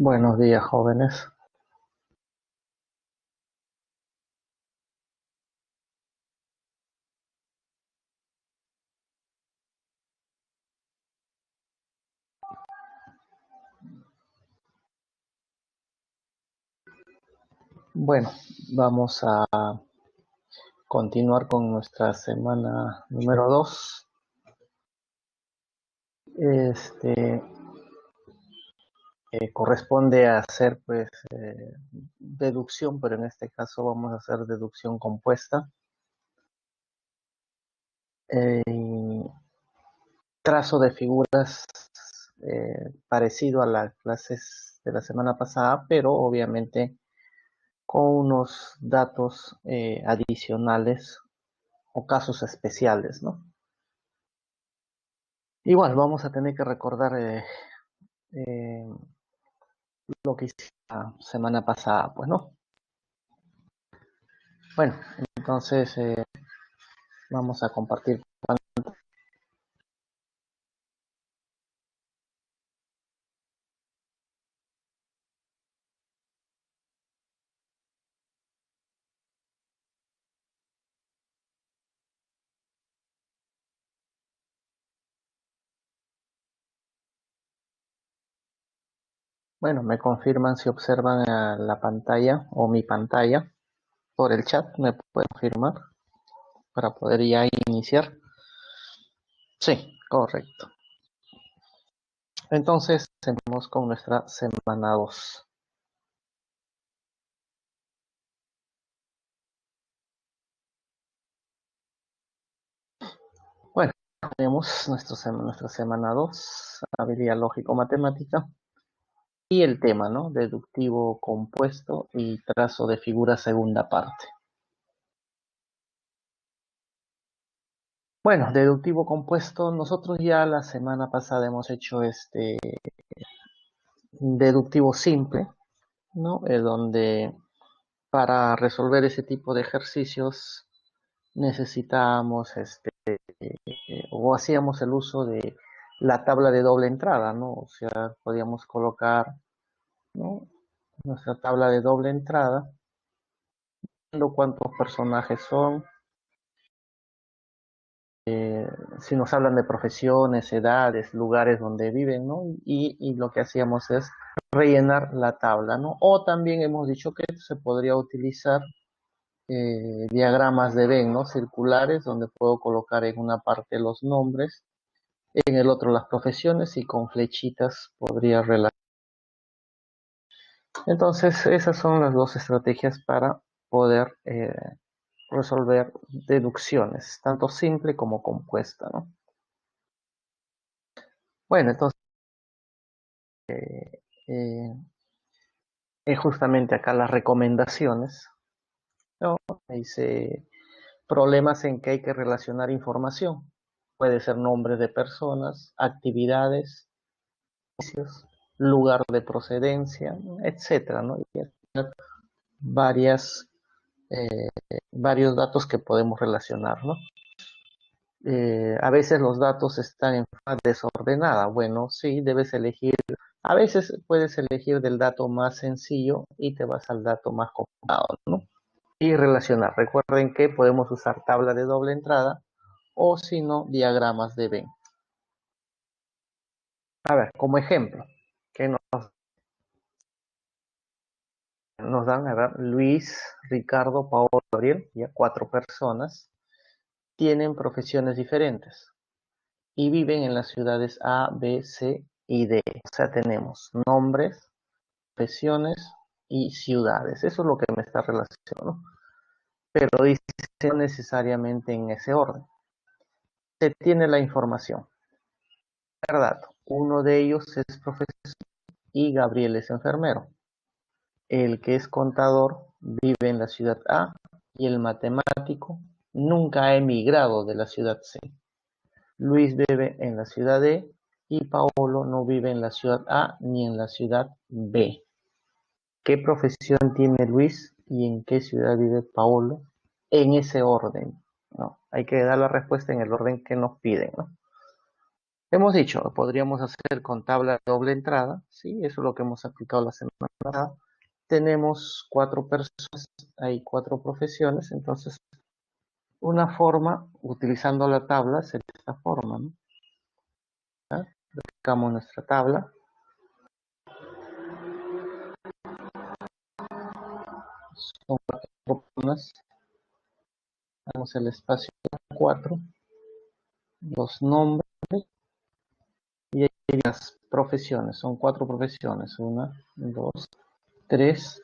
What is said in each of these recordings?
Buenos días, jóvenes. Bueno, vamos a continuar con nuestra semana número 2. Este corresponde a hacer pues deducción, pero en este caso vamos a hacer deducción compuesta. Trazo de figuras parecido a las clases de la semana pasada, pero obviamente con unos datos adicionales o casos especiales, ¿no? Igual vamos a tener que recordar eh, lo que hice la semana pasada, pues, ¿no? Bueno, entonces vamos a compartir. Bueno, me confirman si observan la pantalla o mi pantalla por el chat, me pueden confirmar para poder ya iniciar. Sí, correcto. Entonces, empezamos con nuestra semana 2. Bueno, tenemos nuestra semana 2, habilidad lógico-matemática, y el tema, ¿no? Deductivo compuesto y trazo de figura segunda parte. Bueno, deductivo compuesto, nosotros ya la semana pasada hemos hecho este deductivo simple, ¿no? Donde para resolver ese tipo de ejercicios necesitábamos o hacíamos el uso de la tabla de doble entrada, ¿no? O sea, podíamos colocar, ¿no? Nuestra tabla de doble entrada, viendo cuántos personajes son, si nos hablan de profesiones, edades, lugares donde viven, ¿no? Y lo que hacíamos es rellenar la tabla, ¿no? O también hemos dicho que se podría utilizar diagramas de Venn, ¿no? Circulares, donde puedo colocar en una parte los nombres, en el otro las profesiones y con flechitas podría relacionar. Entonces, esas son las dos estrategias para poder resolver deducciones, tanto simple como compuesta, ¿no? Bueno, entonces eh, es justamente acá las recomendaciones, ¿no? Dice problemas en que hay que relacionar información. Puede ser nombres de personas, actividades, lugar de procedencia, etcétera, ¿no? Y varias, eh, varios datos que podemos relacionar, ¿no? A veces los datos están en forma desordenada. Bueno, sí, debes elegir. A veces puedes elegir del dato más sencillo y te vas al dato más complicado, ¿no? Y relacionar. Recuerden que podemos usar tabla de doble entrada o si no, diagramas de Venn. A ver, como ejemplo, que nos dan, a ver, Luis, Ricardo, Paolo, Gabriel, ya 4 personas, tienen profesiones diferentes y viven en las ciudades A, B, C y D. O sea, tenemos nombres, profesiones y ciudades. Eso es lo que me está relacionando. Pero dice no necesariamente en ese orden. Se tiene la información. ¿Verdad? Uno de ellos es profesor y Gabriel es enfermero. El que es contador vive en la ciudad A y el matemático nunca ha emigrado de la ciudad C. Luis vive en la ciudad D y Paolo no vive en la ciudad A ni en la ciudad B. ¿Qué profesión tiene Luis y en qué ciudad vive Paolo? En ese orden, ¿no? Hay que dar la respuesta en el orden que nos piden, ¿no? Hemos dicho, podríamos hacer con tabla de doble entrada, ¿sí? Eso es lo que hemos aplicado la semana pasada. Tenemos 4 personas, hay 4 profesiones, entonces una forma, utilizando la tabla, sería esta forma, ¿no? ¿Ya? Aplicamos nuestra tabla, son 4 personas, damos el espacio 4, los nombres y ahí las profesiones, son 4 profesiones, 1, 2, 3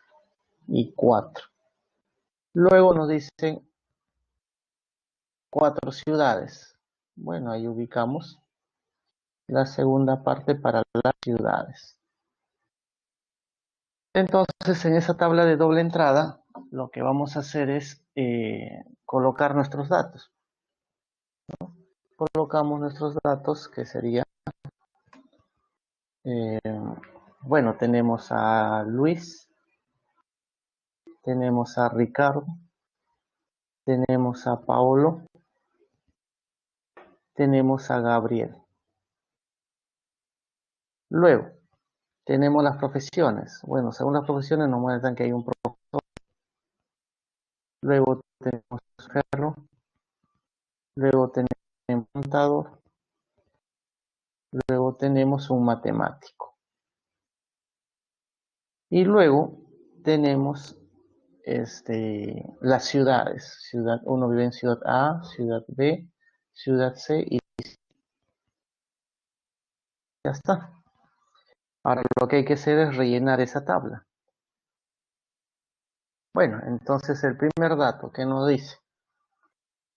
y 4. Luego nos dicen 4 ciudades. Bueno, ahí ubicamos la segunda parte para las ciudades. Entonces, en esa tabla de doble entrada, lo que vamos a hacer es colocar nuestros datos. Colocamos nuestros datos, que sería, eh, bueno, tenemos a Luis, tenemos a Ricardo, tenemos a Paolo, tenemos a Gabriel. Luego, tenemos las profesiones. Bueno, según las profesiones nos muestran que hay un profesor. Luego tenemos un ferro. Luego tenemos un contador. Luego tenemos un matemático. Y luego tenemos las ciudades. Uno vive en ciudad A, ciudad B, ciudad C y ya está. Ahora lo que hay que hacer es rellenar esa tabla. Bueno, entonces el primer dato que nos dice,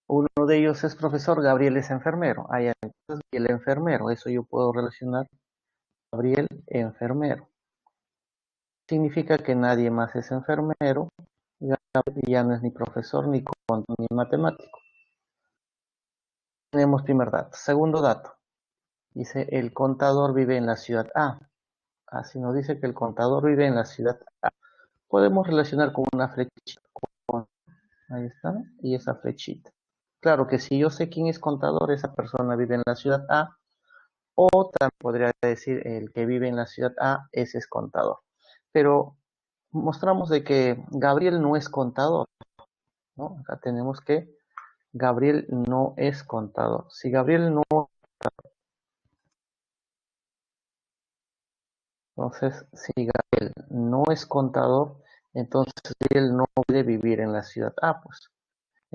uno de ellos es profesor, Gabriel es enfermero. Entonces el enfermero, eso yo puedo relacionar, Gabriel enfermero. Significa que nadie más es enfermero, ya no es ni profesor ni matemático. Tenemos primer dato. Segundo dato, dice el contador vive en la ciudad A. Así nos dice que el contador vive en la ciudad A. Podemos relacionar con una flechita. Ahí está, y esa flechita. Claro que si yo sé quién es contador, esa persona vive en la ciudad A, o también podría decir el que vive en la ciudad A, ese es contador. Pero mostramos de que Gabriel no es contador, ¿no? Acá tenemos que Gabriel no es contador. Si Gabriel no, entonces, si Gabriel no es contador, entonces él no puede vivir en la ciudad A, pues.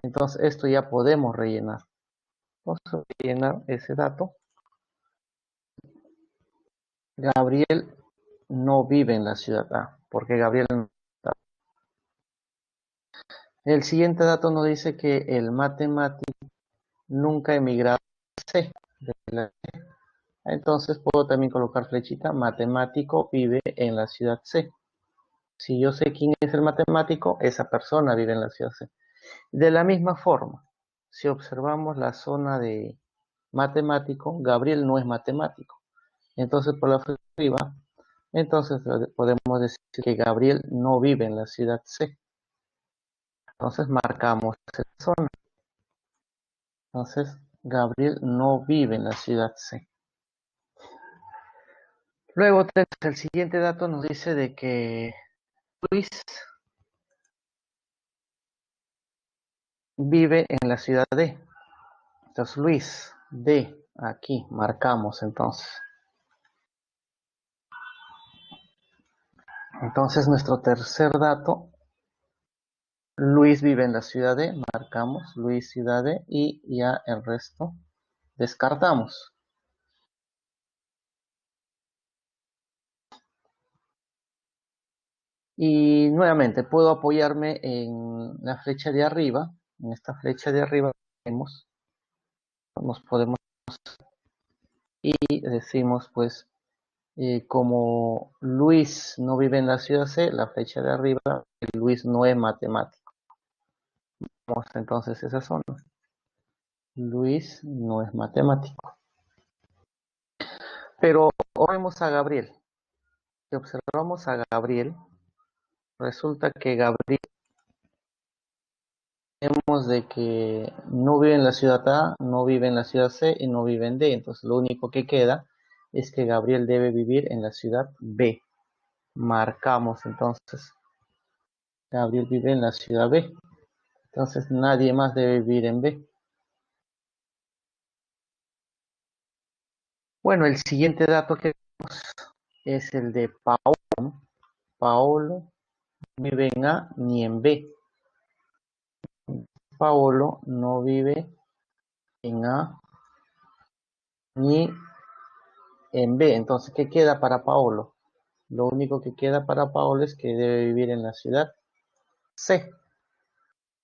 Entonces, esto ya podemos rellenar. Vamos a rellenar ese dato. Gabriel no vive en la ciudad A, porque Gabriel no está. El siguiente dato nos dice que el matemático nunca ha emigrado a C. Entonces puedo también colocar flechita, matemático vive en la ciudad C. Si yo sé quién es el matemático, esa persona vive en la ciudad C. De la misma forma, si observamos la zona de matemático, Gabriel no es matemático. Entonces por la flecha arriba, entonces podemos decir que Gabriel no vive en la ciudad C. Entonces marcamos esa zona. Entonces Gabriel no vive en la ciudad C. Luego el siguiente dato nos dice de que Luis vive en la ciudad D. Entonces Luis D, aquí marcamos entonces. Entonces nuestro tercer dato, Luis vive en la ciudad D, marcamos Luis ciudad D y ya el resto descartamos. Y nuevamente puedo apoyarme en la flecha de arriba. En esta flecha de arriba nos podemos y decimos pues como Luis no vive en la ciudad C, la flecha de arriba, Luis no es matemático. Vamos entonces esa zona. Luis no es matemático. Pero vemos a Gabriel. Si observamos a Gabriel, resulta que Gabriel tenemos de que no vive en la ciudad A, no vive en la ciudad C y no vive en D. Entonces lo único que queda es que Gabriel debe vivir en la ciudad B. Marcamos entonces, Gabriel vive en la ciudad B. Entonces nadie más debe vivir en B. Bueno, el siguiente dato que es el de Paolo. Paolo no vive en A ni en B. Paolo no vive en A ni en B. Entonces, ¿qué queda para Paolo? Lo único que queda para Paolo es que debe vivir en la ciudad C.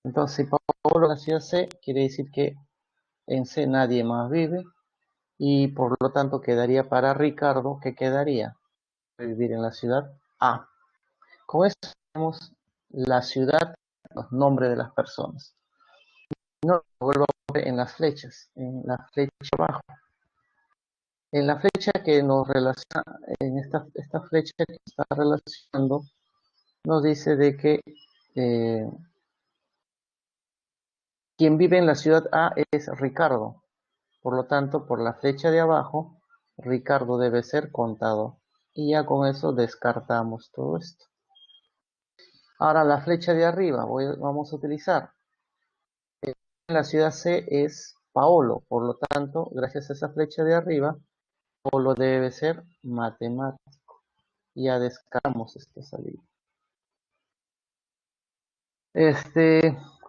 Entonces, si Paolo en la ciudad C, quiere decir que en C nadie más vive y por lo tanto quedaría para Ricardo, ¿qué quedaría? Vivir en la ciudad A. Con esto tenemos la ciudad, los nombres de las personas. No vuelvo a ver en las flechas, en la flecha abajo. En la flecha que nos relaciona, en esta flecha que está relacionando, nos dice de que eh, quien vive en la ciudad A es Ricardo. Por lo tanto, por la flecha de abajo, Ricardo debe ser contador. Y ya con eso descartamos todo esto. Ahora la flecha de arriba vamos a utilizar. En la ciudad C es Paolo. Por lo tanto, gracias a esa flecha de arriba, Paolo debe ser matemático. Ya descartamos esta salida.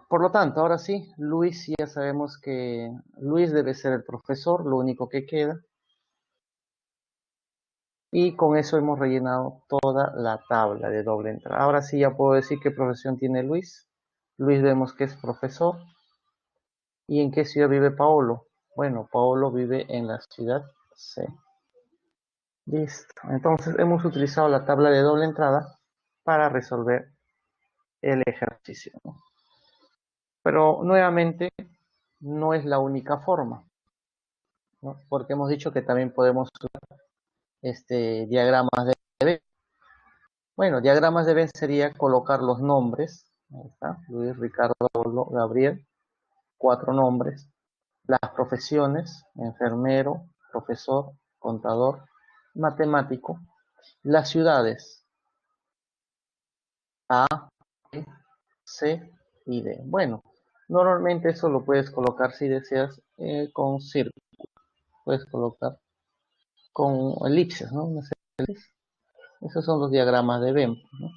Por lo tanto, ahora sí, Luis, ya sabemos que Luis debe ser el profesor, lo único que queda. Y con eso hemos rellenado toda la tabla de doble entrada. Ahora sí ya puedo decir qué profesión tiene Luis. Luis vemos que es profesor. ¿Y en qué ciudad vive Paolo? Bueno, Paolo vive en la ciudad C. Listo. Entonces hemos utilizado la tabla de doble entrada para resolver el ejercicio, ¿no? Pero nuevamente no es la única forma, ¿no? Porque hemos dicho que también podemos usar diagramas de Venn. Bueno, diagramas de Venn sería colocar los nombres. Ahí está, Luis, Ricardo, Pablo, Gabriel, 4 nombres. Las profesiones, enfermero, profesor, contador, matemático. Las ciudades, A, B, C y D. Bueno, normalmente eso lo puedes colocar si deseas con círculo. Puedes colocar con elipses, ¿no? Esos son los diagramas de Venn, ¿no?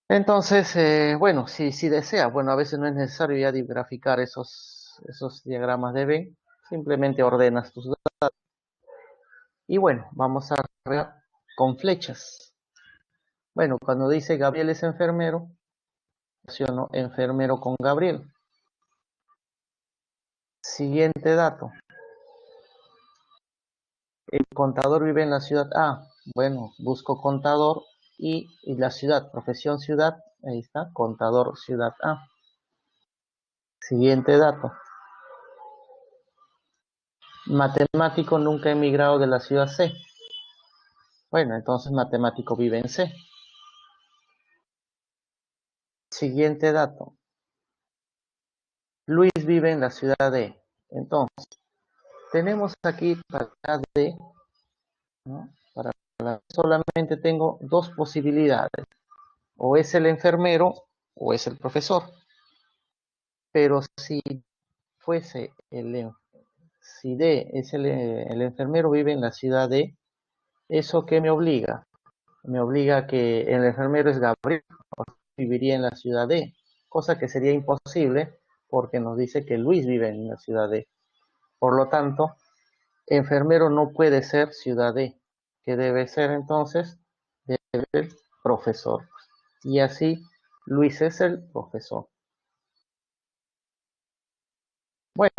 Entonces, bueno, si desea, bueno, a veces no es necesario ya graficar esos diagramas de Venn, simplemente ordenas tus datos. Y bueno, vamos a arreglar con flechas. Bueno, cuando dice Gabriel es enfermero, relaciono enfermero con Gabriel. Siguiente dato. El contador vive en la ciudad A. Bueno, busco contador y la ciudad, profesión ciudad, ahí está, contador ciudad A. Siguiente dato. Matemático nunca ha emigrado de la ciudad C. Bueno, entonces matemático vive en C. Siguiente dato. Luis vive en la ciudad D. Entonces, tenemos aquí para la D, ¿no? Para la, solamente tengo dos posibilidades. O es el enfermero o es el profesor. Pero si fuese si D es el enfermero vive en la ciudad D, ¿eso qué me obliga? Me obliga a que el enfermero es Gabriel, viviría en la ciudad D, cosa que sería imposible porque nos dice que Luis vive en la ciudad D. Por lo tanto, enfermero no puede ser ciudad D, que debe ser entonces el profesor. Y así Luis es el profesor. Bueno,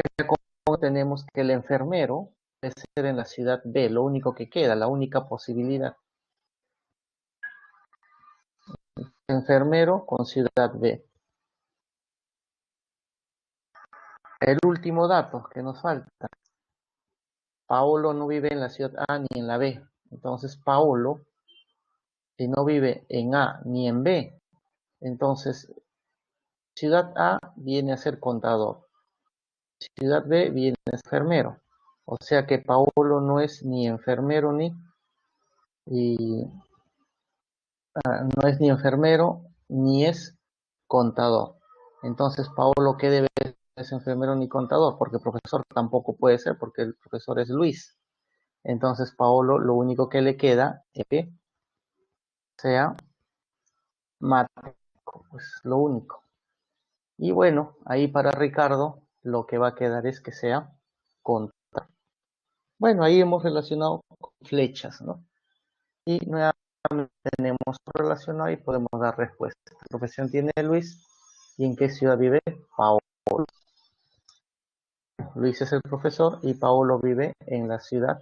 como tenemos que el enfermero debe ser en la ciudad B, lo único que queda, la única posibilidad. Enfermero con ciudad B. El último dato que nos falta. Paolo no vive en la ciudad A ni en la B. Entonces Paolo, si no vive en A ni en B, entonces ciudad A viene a ser contador, ciudad B viene a ser enfermero. O sea que Paolo no es ni enfermero y, no es ni enfermero ni es contador. Entonces, Paolo, ¿qué debe ser? No es enfermero ni contador, porque profesor tampoco puede ser, porque el profesor es Luis. Entonces, Paolo, lo único que le queda es que sea matemático, pues lo único. Y bueno, ahí para Ricardo, lo que va a quedar es que sea contador. Bueno, ahí hemos relacionado con flechas, ¿no? Y nuevamente tenemos relacionado y podemos dar respuesta. ¿Qué profesión tiene Luis? ¿Y en qué ciudad vive? Paolo. Luis es el profesor y Paolo vive en la ciudad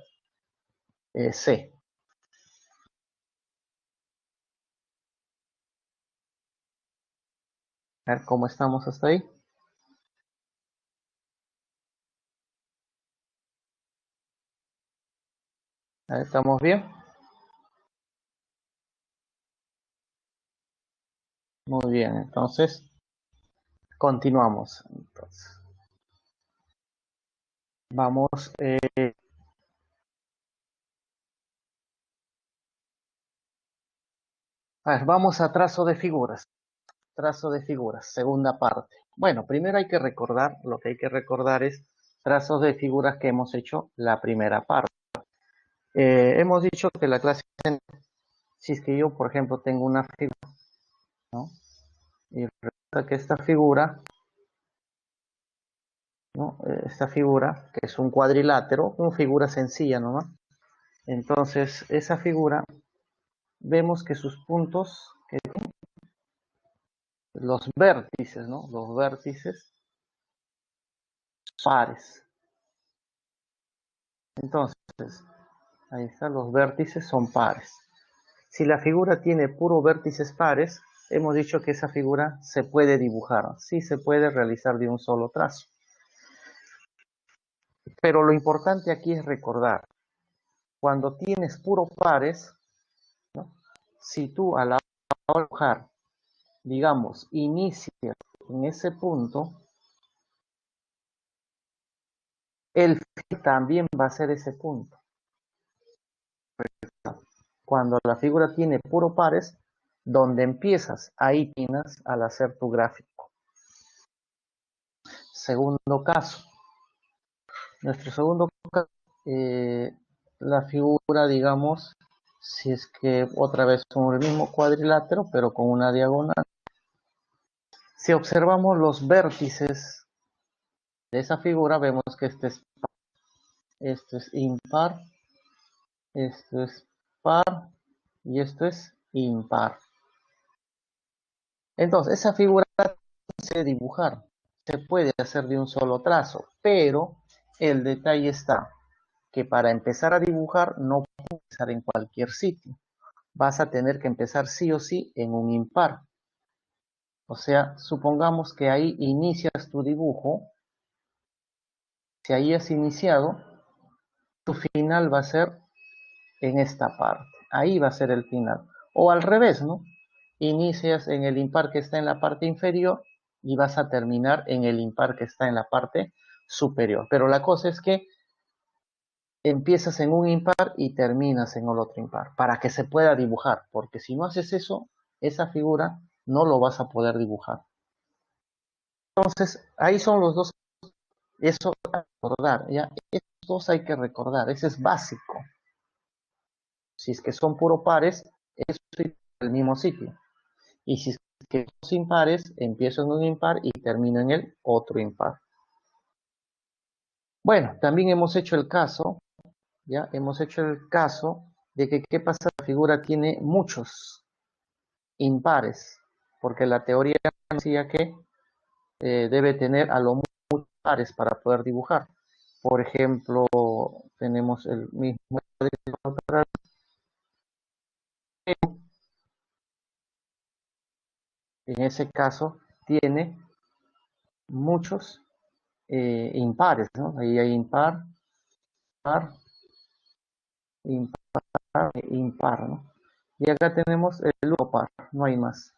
C. A ver cómo estamos hasta ahí. A ver, ¿estamos bien? Muy bien, entonces continuamos. Entonces, vamos, a ver, vamos a trazo de figuras. Trazo de figuras, segunda parte. Bueno, primero hay que recordar, lo que hay que recordar es trazos de figuras que hemos hecho la primera parte. Hemos dicho que la clase, si es que yo, por ejemplo, tengo una figura, ¿no? Y resulta que esta figura, ¿no? Esta figura, que es un cuadrilátero, una figura sencilla nomás. Entonces, esa figura, vemos que sus puntos, que los vértices, ¿no? Los vértices pares. Entonces, ahí está, los vértices son pares. Si la figura tiene puro vértices pares, hemos dicho que esa figura se puede dibujar, sí se puede realizar de un solo trazo. Pero lo importante aquí es recordar, cuando tienes puro pares, ¿no? Si tú a la hora de dibujar, digamos, inicias en ese punto, el fin también va a ser ese punto. Cuando la figura tiene puro pares, donde empiezas, ahí tienes al hacer tu gráfico. Segundo caso. Nuestro segundo caso, la figura, digamos, si es que otra vez son el mismo cuadrilátero, pero con una diagonal. Si observamos los vértices de esa figura, vemos que esto es impar, esto es par y esto es impar. Entonces, esa figura se puede dibujar, se puede hacer de un solo trazo, pero el detalle está que para empezar a dibujar no puedes empezar en cualquier sitio. Vas a tener que empezar sí o sí en un impar. O sea, supongamos que ahí inicias tu dibujo. Si ahí has iniciado, tu final va a ser en esta parte. Ahí va a ser el final. O al revés, ¿no? Inicias en el impar que está en la parte inferior y vas a terminar en el impar que está en la parte superior. Pero la cosa es que empiezas en un impar y terminas en el otro impar, para que se pueda dibujar, porque si no haces eso, esa figura no lo vas a poder dibujar. Entonces, ahí son los dos, eso hay que recordar, ¿ya? Esos dos hay que recordar, ese es básico. Si es que son puro pares, eso es el mismo sitio. Y si es que son impares, empiezo en un impar y termino en el otro impar. Bueno, también hemos hecho el caso, ¿ya? Hemos hecho el caso de que qué pasa, la figura tiene muchos impares, porque la teoría decía que debe tener a lo muchos pares para poder dibujar. Por ejemplo, tenemos el mismo, en ese caso tiene muchos impares, ¿no? Ahí hay impar, par, impar, impar, ¿no? Y acá tenemos el luego par, no hay más.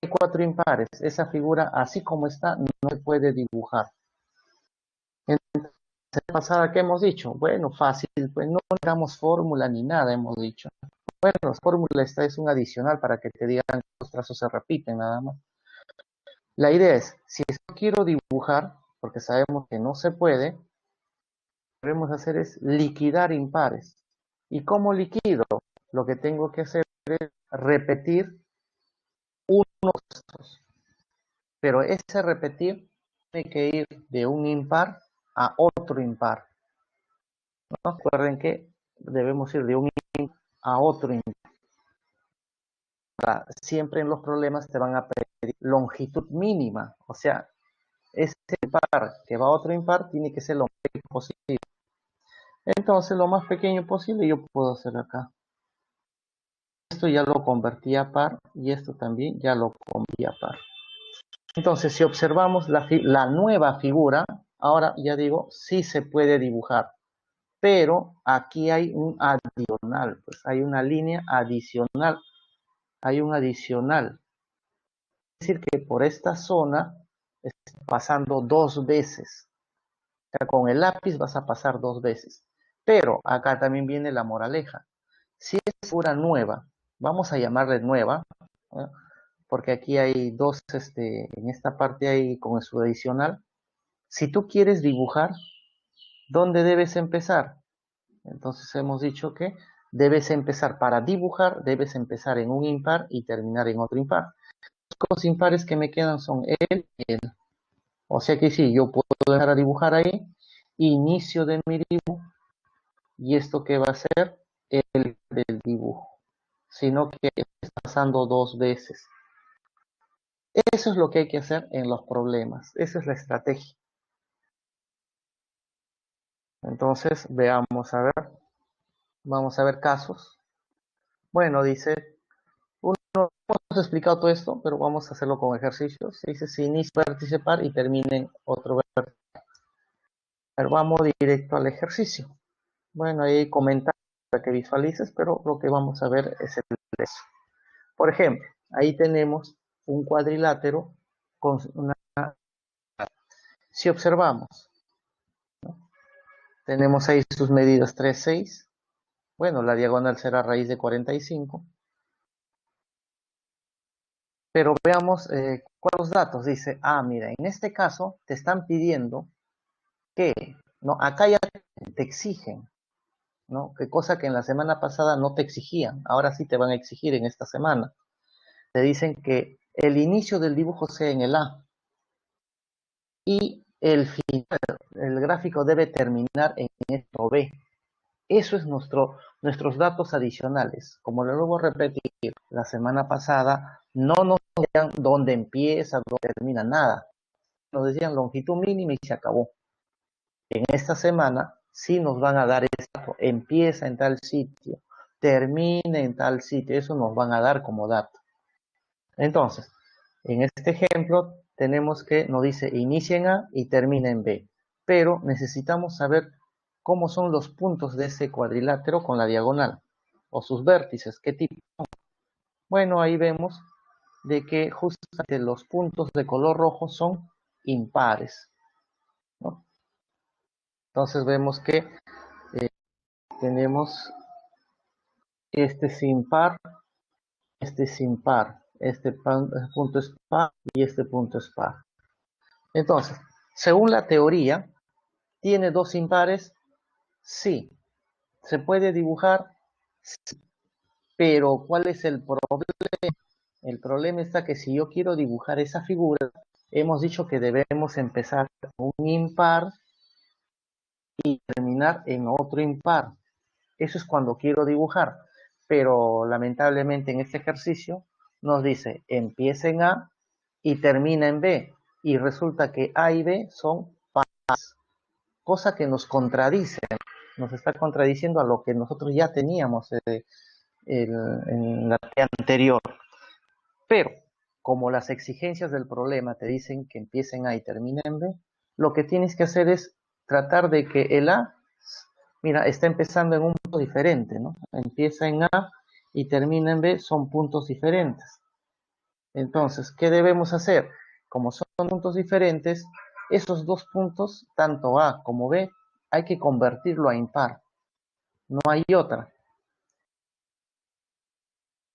cuatro impares. Esa figura, así como está, no se puede dibujar. Entonces, la pasada que hemos dicho, bueno, fácil, pues no hagamos fórmula ni nada, hemos dicho. Bueno, la fórmula esta es un adicional para que te digan que los trazos se repiten nada más. La idea es, si yo quiero dibujar, porque sabemos que no se puede, lo que debemos hacer es liquidar impares. ¿Y cómo liquido? Lo que tengo que hacer es repetir unos trazos. Pero ese repetir tiene que ir de un impar a otro impar, ¿no? Recuerden que debemos ir de un impar a otro impar. Siempre en los problemas te van a pedir longitud mínima, o sea, ese impar que va a otro impar tiene que ser lo más pequeño posible. Entonces, lo más pequeño posible yo puedo hacer acá. Esto ya lo convertí a par y esto también ya lo convertí a par. Entonces, si observamos la nueva figura, ahora ya digo, sí se puede dibujar, pero aquí hay un adicional, pues hay una línea adicional, hay un adicional. Es decir, que por esta zona está pasando dos veces. O sea, con el lápiz vas a pasar dos veces. Pero acá también viene la moraleja. Si es figura nueva, vamos a llamarle nueva, ¿no? Porque aquí hay dos, en esta parte hay con su adicional. Si tú quieres dibujar, ¿dónde debes empezar? Entonces hemos dicho que debes empezar, para dibujar, debes empezar en un impar y terminar en otro impar. Los impares que me quedan son él y él. O sea que sí, yo puedo empezar a dibujar ahí, inicio de mi dibujo, y esto que va a ser el del dibujo, sino que está pasando dos veces. Eso es lo que hay que hacer en los problemas, esa es la estrategia. Entonces, veamos a ver, vamos a ver casos. Bueno, dice, no hemos explicado todo esto, pero vamos a hacerlo con ejercicios. Dice, si inicia vértice par y termina en otro vértice. Pero vamos directo al ejercicio. Bueno, ahí hay comentarios para que visualices, pero lo que vamos a ver es el eso. Por ejemplo, ahí tenemos un cuadrilátero con una... Si observamos, ¿no? Tenemos ahí sus medidas 3, 6. Bueno, la diagonal será raíz de 45. Pero veamos cuáles datos. Dice, mira, en este caso te están pidiendo que, ¿no? Acá ya te exigen, ¿no? Que cosa que en la semana pasada no te exigían, ahora sí te van a exigir en esta semana. Te dicen que el inicio del dibujo sea en el A y el final, el gráfico debe terminar en esto B. Eso es nuestros datos adicionales. Como lo vuelvo a repetir, la semana pasada no nos decían dónde empieza, dónde termina, nada. Nos decían longitud mínima y se acabó. En esta semana sí nos van a dar esto, empieza en tal sitio, termina en tal sitio, eso nos van a dar como dato. Entonces, en este ejemplo tenemos que nos dice inicia en A y termina en B, pero necesitamos saber cómo son los puntos de ese cuadrilátero con la diagonal, o sus vértices, qué tipo son. Bueno, ahí vemos de que justamente los puntos de color rojo son impares, ¿no? Entonces vemos que tenemos este es impar, este es impar, este punto es par y este punto es par. Entonces, según la teoría, ¿tiene dos impares? Sí. ¿Se puede dibujar? Sí. Pero ¿cuál es el problema? El problema está que si yo quiero dibujar esa figura, hemos dicho que debemos empezar con un impar y terminar en otro impar. Eso es cuando quiero dibujar. Pero lamentablemente en este ejercicio nos dice empieza en A y termina en B. Y resulta que A y B son pares, cosa que nos contradice, nos está contradiciendo a lo que nosotros ya teníamos en la tarea anterior. Pero, como las exigencias del problema te dicen que empiecen A y terminen en B, lo que tienes que hacer es tratar de que el A, mira, está empezando en un punto diferente, ¿no? Empieza en A y termina en B, son puntos diferentes. Entonces, ¿qué debemos hacer? Como son puntos diferentes, esos dos puntos, tanto A como B, hay que convertirlo a impar. No hay otra.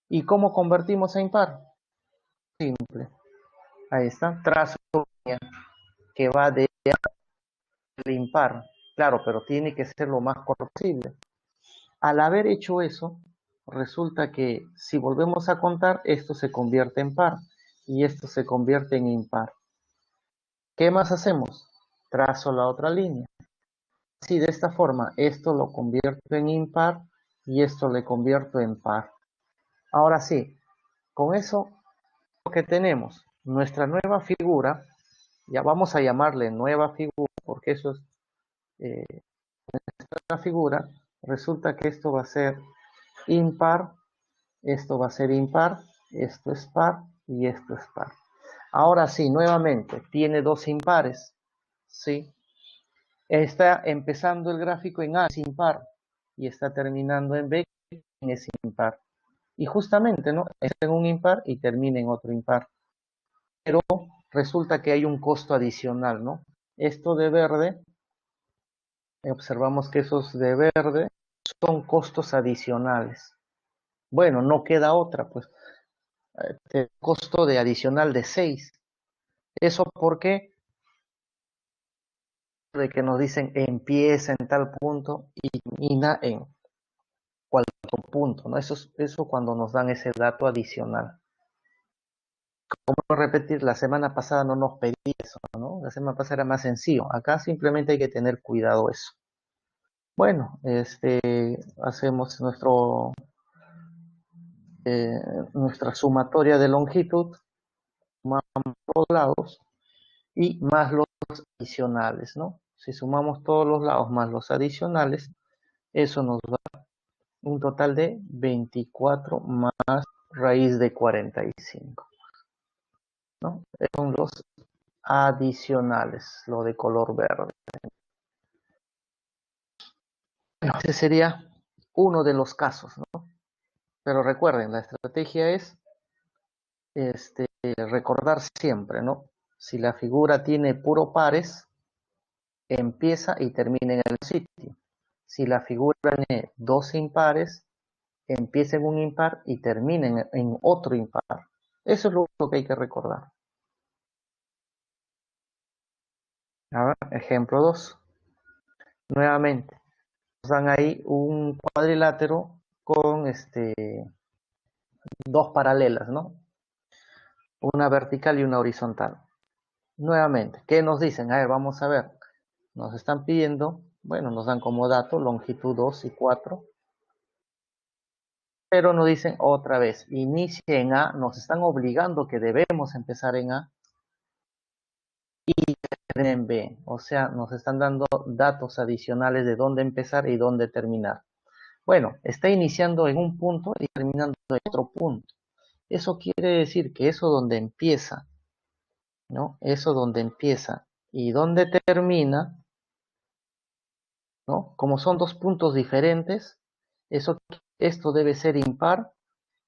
¿Y cómo convertimos a impar? Simple. Ahí está. Trazo que va de impar. Claro, pero tiene que ser lo más corto posible. Al haber hecho eso, resulta que si volvemos a contar, esto se convierte en par y esto se convierte en impar. ¿Qué más hacemos? Trazo la otra línea. Así, de esta forma, esto lo convierto en impar y esto le convierto en par. Ahora sí, con eso lo que tenemos, nuestra nueva figura, ya vamos a llamarle nueva figura, porque eso es nuestra figura, resulta que esto va a ser impar, esto va a ser impar, esto es par y esto es par. Ahora sí, nuevamente, tiene dos impares, ¿sí? Está empezando el gráfico en A, es impar, y está terminando en B, es impar. Y justamente, ¿no? Es en un impar y termina en otro impar. Pero resulta que hay un costo adicional, ¿no? Esto de verde, observamos que esos de verde son costos adicionales. Bueno, no queda otra, pues, costo de adicional de 6. ¿Eso por qué? De que nos dicen empieza en tal punto y termina en cualquier punto, ¿no? Eso cuando nos dan ese dato adicional. Como repetir, la semana pasada no nos pedí eso, ¿no? La semana pasada era más sencillo. Acá simplemente hay que tener cuidado eso. Bueno, hacemos eh, nuestra sumatoria de longitud, sumamos los lados y más los adicionales, ¿no? Si sumamos todos los lados más los adicionales, eso nos da un total de 24 más raíz de 45, ¿no? Son los adicionales, lo de color verde. Bueno, ese sería uno de los casos, ¿no? Pero recuerden, la estrategia es recordar siempre, ¿no? Si la figura tiene puro pares, empieza y termina en el sitio. Si la figura tiene dos impares, empieza en un impar y termina en otro impar. Eso es lo que hay que recordar. Ahora, ejemplo 2. Nuevamente, nos dan ahí un cuadrilátero con dos paralelas, ¿no? Una vertical y una horizontal. Nuevamente, ¿qué nos dicen? A ver, vamos a ver. Nos están pidiendo, bueno, nos dan como dato longitud 2 y 4, pero nos dicen otra vez, inicie en A, nos están obligando que debemos empezar en A y termine en B. O sea, nos están dando datos adicionales de dónde empezar y dónde terminar. Bueno, está iniciando en un punto y terminando en otro punto. Eso quiere decir que eso donde empieza, ¿no? Eso donde empieza y donde termina, ¿no? Como son dos puntos diferentes, esto debe ser impar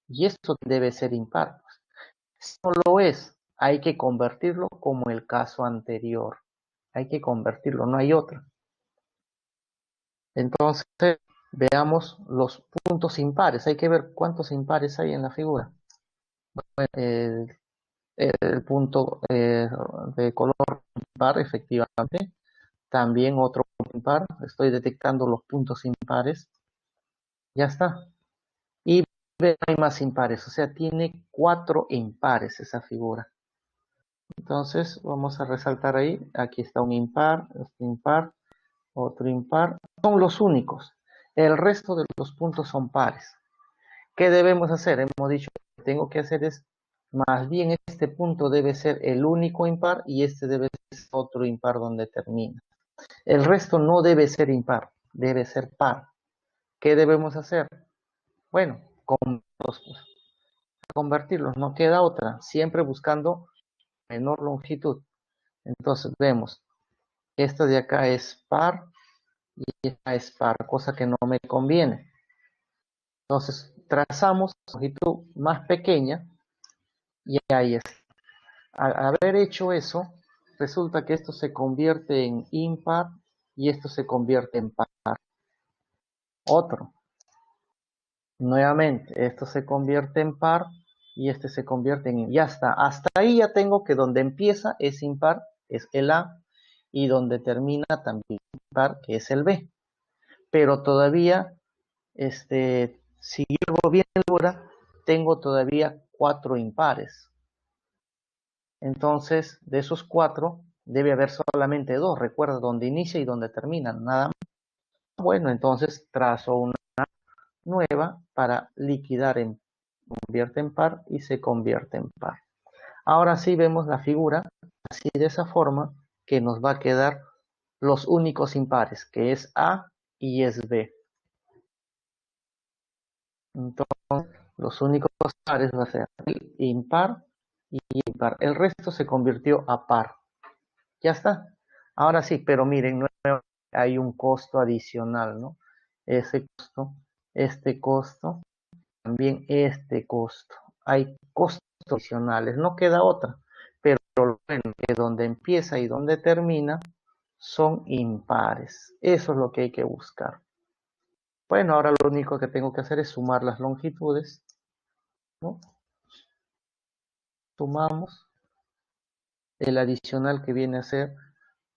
y esto debe ser impar. Si no lo es, hay que convertirlo como el caso anterior. Hay que convertirlo, no hay otra. Entonces, veamos los puntos impares. Hay que ver cuántos impares hay en la figura. El, el punto de color impar, efectivamente. También otro punto impar. Estoy detectando los puntos impares. Ya está. Y no hay más impares. O sea, tiene 4 impares esa figura. Entonces, vamos a resaltar ahí. Aquí está un impar, este impar, otro impar. Son los únicos. El resto de los puntos son pares. ¿Qué debemos hacer? Hemos dicho que tengo que hacer es, más bien este punto debe ser el único impar y este debe ser otro impar donde termina. El resto no debe ser impar, debe ser par. ¿Qué debemos hacer? Bueno, convertirlos, no queda otra, siempre buscando menor longitud. Entonces vemos, esta de acá es par y esta es par, cosa que no me conviene. Entonces trazamos la longitud más pequeña Y ahí está. Al haber hecho eso, resulta que esto se convierte en impar y esto se convierte en par. Otro. Nuevamente, esto se convierte en par y este se convierte en... Ya está. Hasta ahí ya tengo que donde empieza es impar, es el A, y donde termina también impar, que es el B. Pero todavía, si llevo bien ahora, tengo todavía 4 impares. Entonces, de esos 4, debe haber solamente 2. Recuerda dónde inicia y dónde termina, nada más. Bueno, entonces trazo una nueva para liquidar en convierte en par y se convierte en par. Ahora sí vemos la figura así de esa forma que nos va a quedar los únicos impares, que es A y es B. Entonces, los únicos pares va a ser el impar y impar. El resto se convirtió a par. Ya está. Ahora sí, pero miren, hay un costo adicional, ¿no? Ese costo, este costo, también este costo. Hay costos adicionales, no queda otra. Pero lo bueno que donde empieza y donde termina son impares. Eso es lo que hay que buscar. Bueno, ahora lo único que tengo que hacer es sumar las longitudes, ¿no? Sumamos el adicional que viene a ser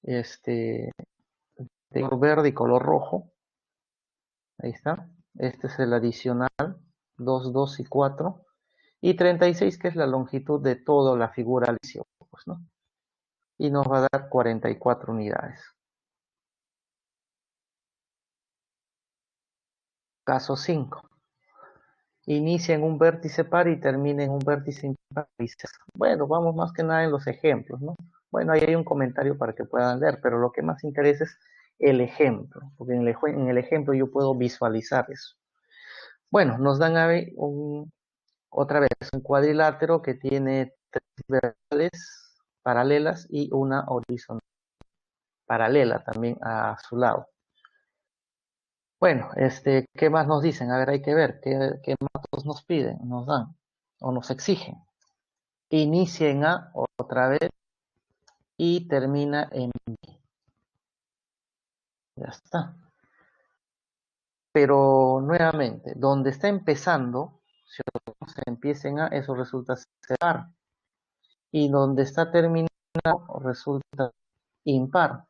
este de color verde y color rojo. Ahí está. Este es el adicional 2, 2 y 4. Y 36, que es la longitud de toda la figura al inicio, pues, ¿no? Y nos va a dar 44 unidades. Caso 5. Inicia en un vértice par y termina en un vértice impar. Bueno, vamos más que nada en los ejemplos, ¿no? Bueno, ahí hay un comentario para que puedan leer, pero lo que más interesa es el ejemplo, porque en el ejemplo yo puedo visualizar eso. Bueno, nos dan otra vez un cuadrilátero que tiene 3 verticales paralelas y una horizontal paralela también a su lado. Bueno, ¿qué más nos dicen? A ver, hay que ver qué datos nos piden, nos dan o nos exigen. Inicia en A otra vez y termina en B. Ya está. Pero nuevamente, donde está empezando, si se empieza en A, eso resulta ser par. Y donde está terminando, resulta impar.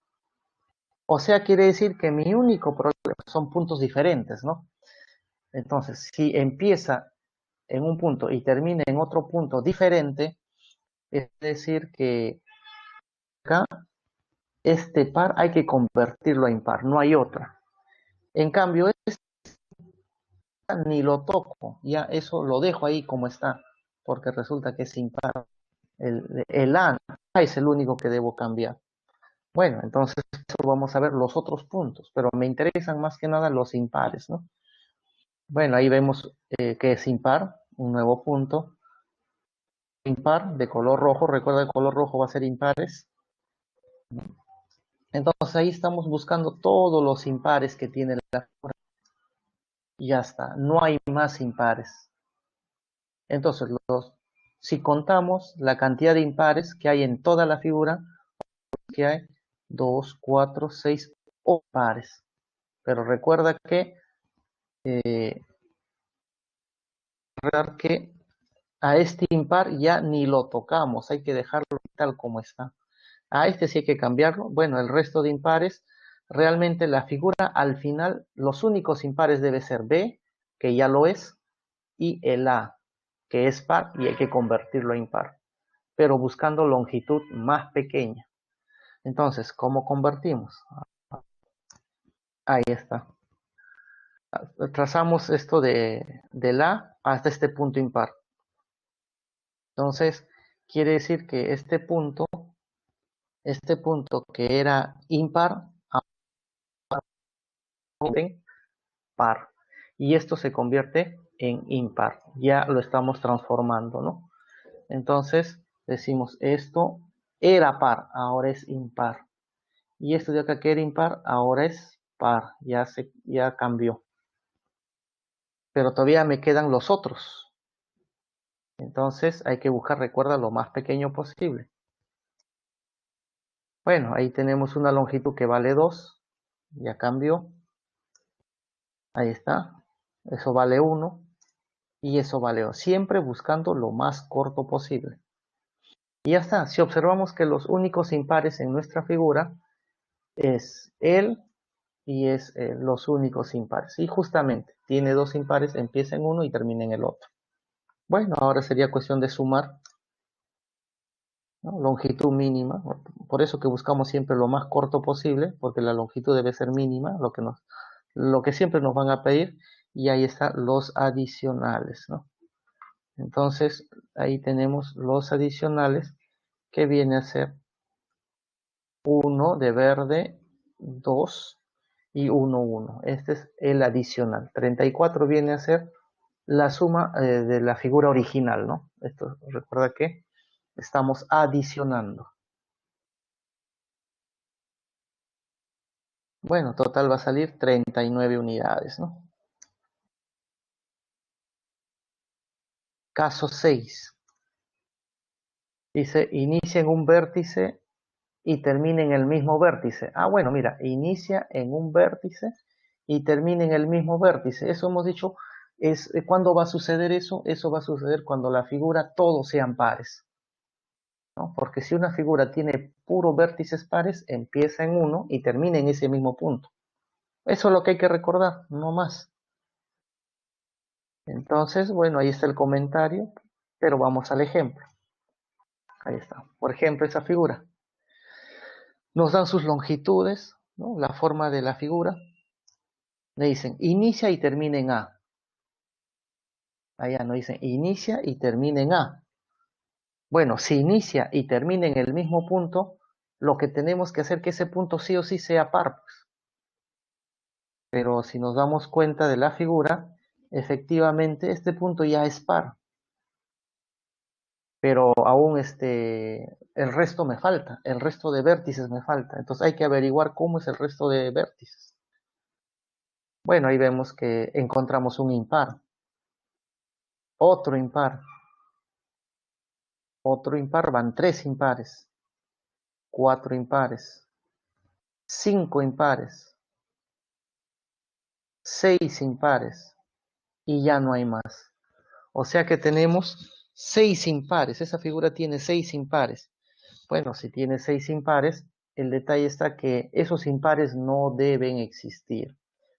O sea, quiere decir que mi único problema son puntos diferentes, ¿no? Entonces, si empieza en un punto y termina en otro punto diferente, es decir que acá este par hay que convertirlo a impar, no hay otra. En cambio, este ni lo toco, ya eso lo dejo ahí como está, porque resulta que es impar. El A es el único que debo cambiar. Bueno, entonces vamos a ver los otros puntos, pero me interesan más que nada los impares, ¿no? Bueno, ahí vemos que es impar, un nuevo punto. Impar de color rojo, recuerda el color rojo va a ser impares. Entonces ahí estamos buscando todos los impares que tiene la figura. Y ya está, no hay más impares. Entonces, si contamos la cantidad de impares que hay en toda la figura, que hay 2, 4, 6 pares. Pero recuerda eh, que a este impar ya ni lo tocamos, hay que dejarlo tal como está. A este sí hay que cambiarlo. Bueno, el resto de impares, realmente la figura al final, los únicos impares debe ser B, que ya lo es, y el A, que es par y hay que convertirlo a impar, pero buscando longitud más pequeña. Entonces, ¿cómo convertimos? Ahí está. Trazamos esto del A hasta este punto impar. Entonces, quiere decir que este punto que era impar, ahora es par. Y esto se convierte en impar. Ya lo estamos transformando, ¿no? Entonces, decimos esto era par, ahora es impar. Y esto de acá que era impar, ahora es par. Ya cambió. Pero todavía me quedan los otros. Entonces hay que buscar, recuerda, lo más pequeño posible. Bueno, ahí tenemos una longitud que vale 2. Ya cambió. Ahí está. Eso vale 1. Y eso vale 2. Siempre buscando lo más corto posible. Y ya está. Si observamos que los únicos impares en nuestra figura es él y es los únicos impares. Y justamente tiene dos impares, empieza en uno y termina en el otro. Bueno, ahora sería cuestión de sumar, ¿no? Longitud mínima. Por eso que buscamos siempre lo más corto posible, porque la longitud debe ser mínima, lo que siempre nos van a pedir. Y ahí están los adicionales, ¿no? Entonces, ahí tenemos los adicionales, que viene a ser 1 de verde, 2 y 1, 1. Este es el adicional. 34 viene a ser la suma de la figura original, ¿no? Esto recuerda que estamos adicionando. Bueno, total va a salir 39 unidades, ¿no? Caso 6. Dice, inicia en un vértice y termina en el mismo vértice. Ah, bueno, mira, inicia en un vértice y termina en el mismo vértice. Eso hemos dicho, ¿cuándo va a suceder eso? Eso va a suceder cuando la figura todos sean pares, ¿no? Porque si una figura tiene puro vértices pares, empieza en uno y termina en ese mismo punto. Eso es lo que hay que recordar, no más. Entonces, bueno, ahí está el comentario, pero vamos al ejemplo. Ahí está. Por ejemplo, esa figura. Nos dan sus longitudes, ¿no? La forma de la figura. Le dicen, inicia y termina en A. Allá nos dicen, inicia y termina en A. Bueno, si inicia y termina en el mismo punto, lo que tenemos que hacer es que ese punto sí o sí sea par, pues. Pero si nos damos cuenta de la figura, efectivamente este punto ya es par. Pero aún el resto me falta, el resto de vértices me falta. Entonces hay que averiguar cómo es el resto de vértices. Bueno, ahí vemos que encontramos un impar, otro impar, otro impar, van 3 impares, 4 impares, 5 impares, 6 impares y ya no hay más. O sea que tenemos 6 impares, esa figura tiene 6 impares. Bueno, si tiene 6 impares, el detalle está que esos impares no deben existir,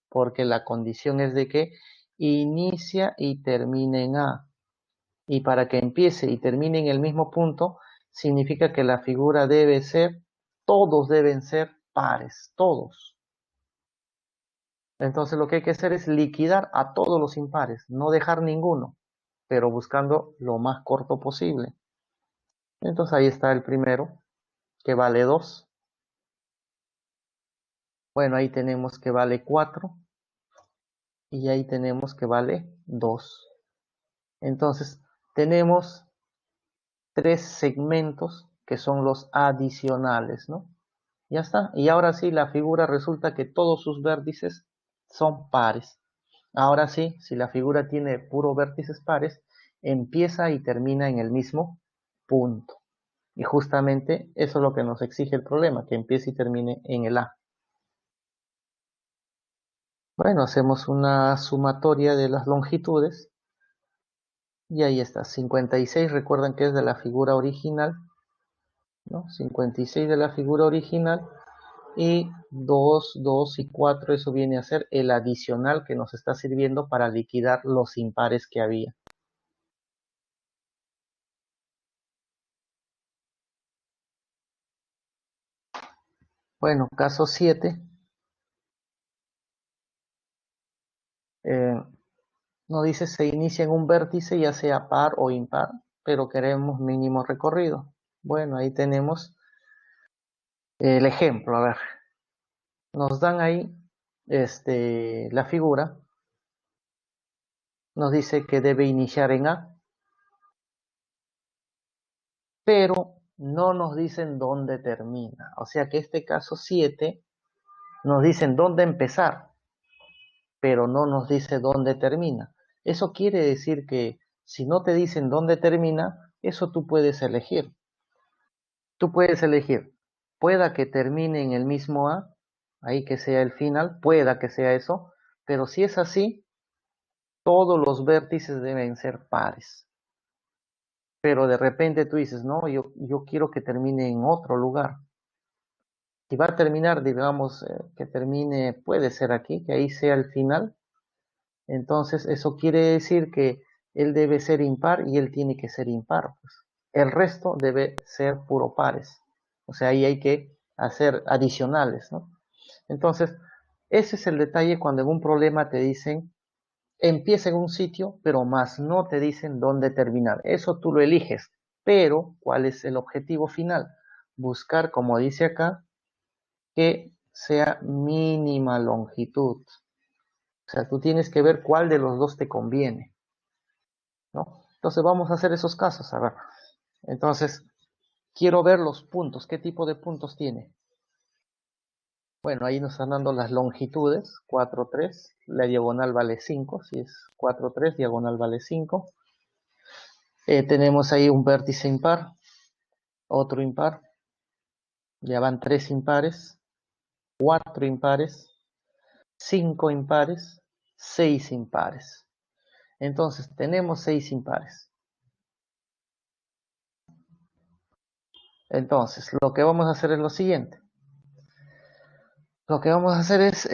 porque la condición es de que inicia y termine en A. Y para que empiece y termine en el mismo punto, significa que la figura debe ser, todos deben ser pares, todos. Entonces lo que hay que hacer es liquidar a todos los impares, no dejar ninguno, pero buscando lo más corto posible. Entonces ahí está el primero, que vale 2. Bueno, ahí tenemos que vale 4 y ahí tenemos que vale 2. Entonces tenemos 3 segmentos que son los adicionales, ¿no? Ya está. Y ahora sí, la figura resulta que todos sus vértices son pares. Ahora sí, si la figura tiene puro vértices pares, empieza y termina en el mismo punto. Y justamente eso es lo que nos exige el problema, que empiece y termine en el A. Bueno, hacemos una sumatoria de las longitudes. Y ahí está, 56, recuerdan que es de la figura original, ¿no? 56 de la figura original. Y 2, 2 y 4, eso viene a ser el adicional que nos está sirviendo para liquidar los impares que había. Bueno, caso 7. Nos dice se inicia en un vértice, ya sea par o impar, pero queremos mínimo recorrido. Bueno, ahí tenemos el ejemplo. A ver, nos dan ahí la figura. Nos dice que debe iniciar en A, pero no nos dicen dónde termina. O sea que este caso 7 nos dicen dónde empezar, pero no nos dice dónde termina. Eso quiere decir que Si no te dicen dónde termina, eso tú puedes elegir. Tú puedes elegir, pueda que termine en el mismo A, ahí que sea el final, pueda que sea eso, pero si es así, todos los vértices deben ser pares. Pero de repente tú dices, no, yo quiero que termine en otro lugar. Si va a terminar, digamos, que termine, puede ser aquí, que ahí sea el final, entonces eso quiere decir que él debe ser impar y él tiene que ser impar, pues. El resto debe ser puro pares. O sea, ahí hay que hacer adicionales, ¿no? Entonces, ese es el detalle cuando en un problema te dicen, empieza en un sitio, pero más no te dicen dónde terminar. Eso tú lo eliges. Pero, ¿cuál es el objetivo final? Buscar, como dice acá, que sea mínima longitud. O sea, tú tienes que ver cuál de los dos te conviene, ¿no? Entonces vamos a hacer esos casos. A ver, entonces, quiero ver los puntos. ¿Qué tipo de puntos tiene? Bueno, ahí nos están dando las longitudes, 4, 3. La diagonal vale 5, si es 4, 3, diagonal vale 5. Tenemos ahí un vértice impar, otro impar. Ya van 3 impares, 4 impares, 5 impares, 6 impares. Entonces, tenemos 6 impares. Entonces, lo que vamos a hacer es lo siguiente. Lo que vamos a hacer es,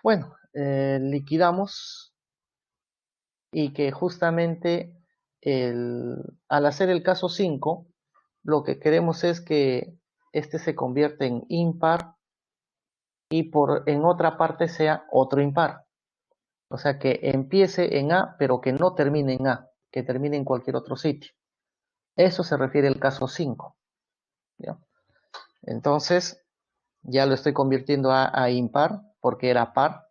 bueno, liquidamos y que justamente al hacer el caso 5, lo que queremos es que este se convierta en impar y en otra parte sea otro impar. O sea, que empiece en A, pero que no termine en A, que termine en cualquier otro sitio. Eso se refiere al caso 5. ¿Ya? Entonces, ya lo estoy convirtiendo a impar, porque era par,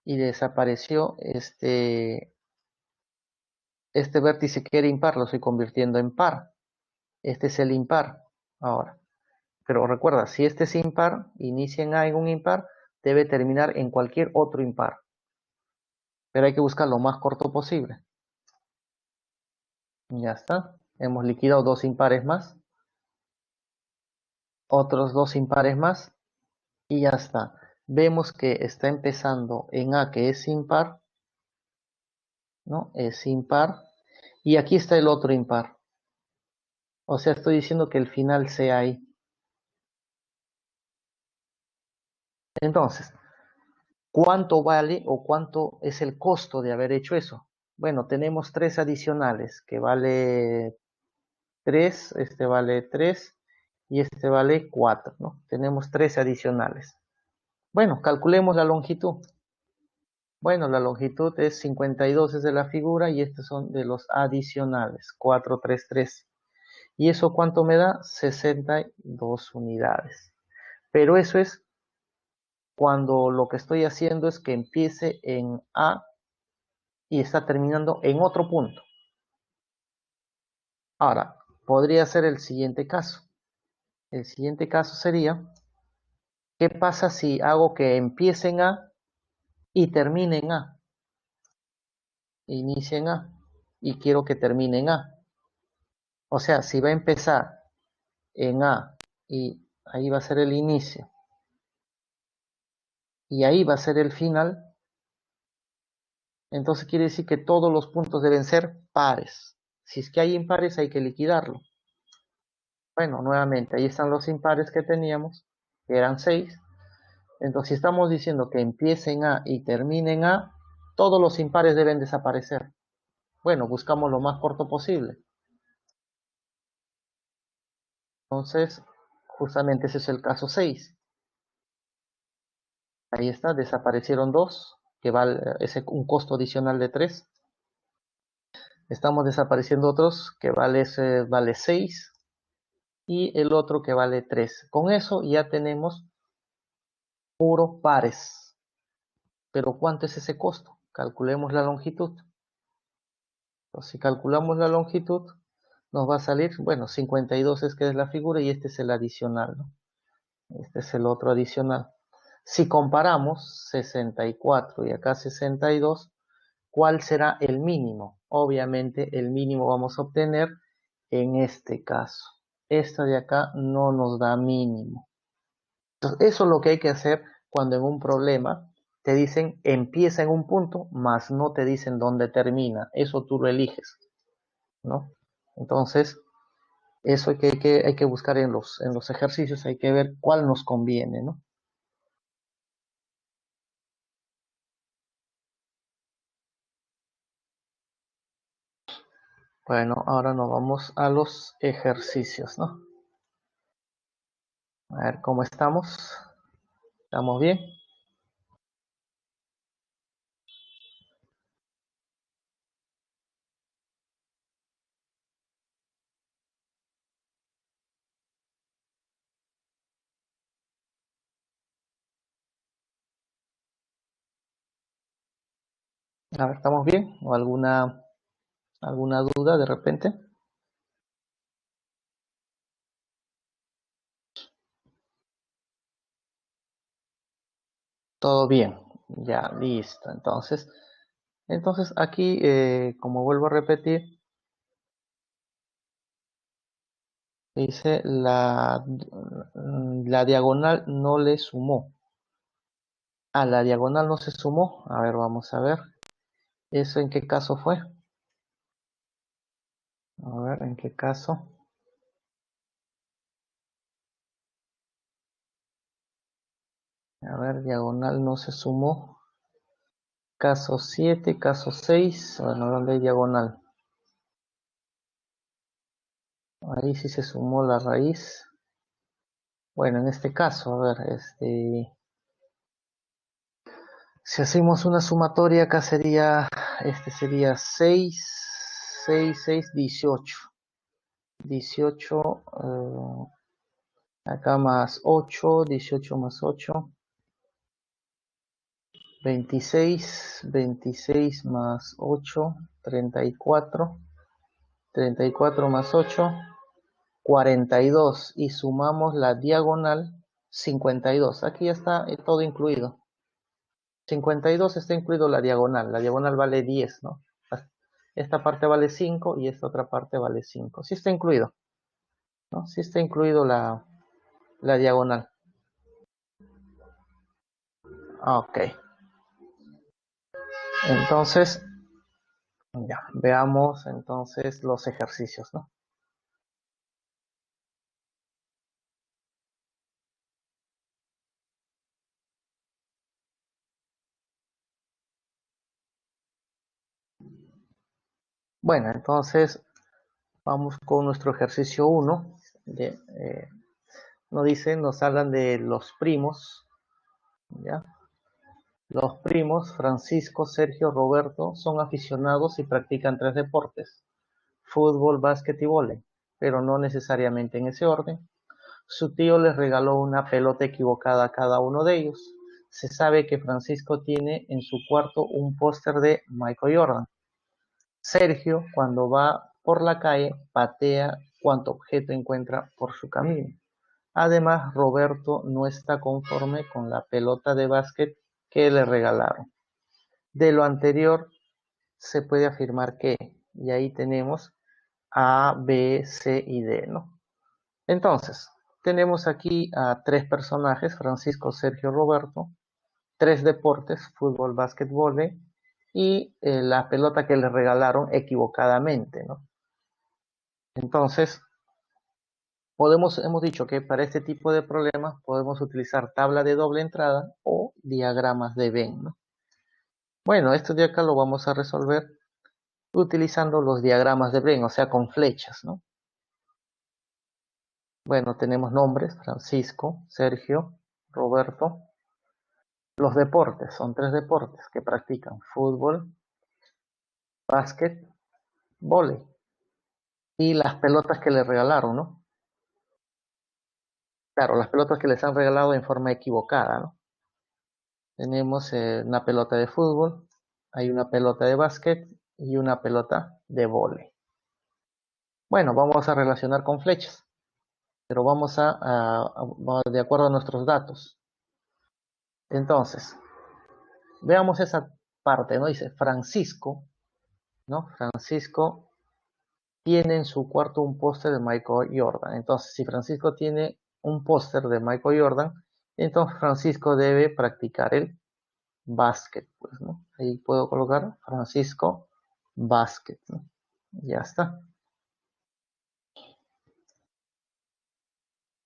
y desapareció este vértice que era impar, lo estoy convirtiendo en par. Este es el impar ahora. Pero recuerda, si este es impar, inicia en A en un impar, debe terminar en cualquier otro impar. Pero hay que buscar lo más corto posible. Ya está. Hemos liquidado 2 impares más. Otros 2 impares más. Y ya está. Vemos que está empezando en A, que es impar, ¿no? Es impar. Y aquí está el otro impar. O sea, estoy diciendo que el final sea ahí. Entonces, ¿cuánto vale o cuánto es el costo de haber hecho eso? Bueno, tenemos 3 adicionales, que vale 3, este vale 3 y este vale 4, ¿no? Tenemos 3 adicionales. Bueno, calculemos la longitud. Bueno, la longitud es 52, es de la figura, y estos son de los adicionales, 4, 3, 3. ¿Y eso cuánto me da? 62 unidades. Pero eso es cuando lo que estoy haciendo es que empiece en A y está terminando en otro punto. Ahora, podría ser el siguiente caso. El siguiente caso sería, ¿qué pasa si hago que empiece en A y termine en A? Inicie en A y quiero que termine en A. O sea, si va a empezar en A y ahí va a ser el inicio y ahí va a ser el final, entonces quiere decir que todos los puntos deben ser pares. Si es que hay impares hay que liquidarlo. Bueno, nuevamente, ahí están los impares que teníamos, que eran 6. Entonces, si estamos diciendo que empiece en A y termine en A, todos los impares deben desaparecer. Bueno, buscamos lo más corto posible. Entonces, justamente ese es el caso 6. Ahí está, desaparecieron 2, que vale un costo adicional de 3. Estamos desapareciendo otros que vale 6 y el otro que vale 3. Con eso ya tenemos puro pares. Pero ¿cuánto es ese costo? Calculemos la longitud. Entonces, si calculamos la longitud, nos va a salir, bueno, 52 es que es la figura y este es el adicional, ¿no? Este es el otro adicional. Si comparamos 64 y acá 62, ¿Cuál será el mínimo? Obviamente el mínimo vamos a obtener en este caso. Esta de acá no nos da mínimo. Entonces, eso es lo que hay que hacer cuando en un problema te dicen empieza en un punto, mas no te dicen dónde termina. Eso tú lo eliges, ¿no? Entonces, eso hay que buscar en los ejercicios, hay que ver cuál nos conviene, ¿no? Bueno, ahora nos vamos a los ejercicios, ¿no? A ver cómo estamos. ¿Estamos bien? A ver, ¿estamos bien? ¿O alguna duda de repente? Todo bien. Ya, listo. Entonces aquí, como vuelvo a repetir, dice la diagonal no le sumó. Ah, la diagonal no se sumó. A ver, vamos a ver. ¿Eso en qué caso fue? A ver, ¿en qué caso? A ver, diagonal no se sumó. Caso 7, caso 6. Bueno, ¿dónde hay diagonal? Ahí sí se sumó la raíz. Bueno, en este caso, a ver, si hacemos una sumatoria, acá sería, sería 6, 6, 6, 18. 18, acá más 8, 18 más 8, 26, 26 más 8, 34, 34 más 8, 42 y sumamos la diagonal 52. Aquí ya está todo incluido. 52 está incluido la diagonal vale 10, ¿no? Esta parte vale 5 y esta otra parte vale 5. Sí está incluido, ¿no? Sí está incluido la diagonal. Ok, entonces, ya, veamos entonces los ejercicios, ¿no? Bueno, entonces vamos con nuestro ejercicio 1. Nos hablan de los primos, ¿ya? Los primos, Francisco, Sergio, Roberto, son aficionados y practican tres deportes: fútbol, básquet y vóley, pero no necesariamente en ese orden. Su tío les regaló una pelota equivocada a cada uno de ellos. Se sabe que Francisco tiene en su cuarto un póster de Michael Jordan. Sergio, cuando va por la calle, patea cuanto objeto encuentra por su camino. Además, Roberto no está conforme con la pelota de básquet que le regalaron. De lo anterior, se puede afirmar que, y ahí tenemos A, B, C y D, ¿no? Entonces, tenemos aquí a tres personajes: Francisco, Sergio, Roberto, tres deportes: fútbol, básquet, vóley, y la pelota que les regalaron equivocadamente, ¿no? Entonces, hemos dicho que para este tipo de problemas podemos utilizar tabla de doble entrada o diagramas de Venn, ¿no? Bueno, esto de acá lo vamos a resolver utilizando los diagramas de Venn, o sea, con flechas, ¿no? Bueno, tenemos nombres: Francisco, Sergio, Roberto. Los deportes, son tres deportes que practican: fútbol, básquet, vóley. Y las pelotas que le regalaron, ¿no? Claro, las pelotas que les han regalado en forma equivocada, ¿no? Tenemos una pelota de fútbol, hay una pelota de básquet y una pelota de vóley. Bueno, vamos a relacionar con flechas, pero vamos de acuerdo a nuestros datos. Entonces, veamos esa. parte, ¿no? Dice Francisco, ¿no? Francisco tiene en su cuarto un póster de Michael Jordan. Entonces, si Francisco tiene un póster de Michael Jordan, entonces Francisco debe practicar el básquet, pues, ¿no? Ahí puedo colocar Francisco básquet, ¿no? Ya está.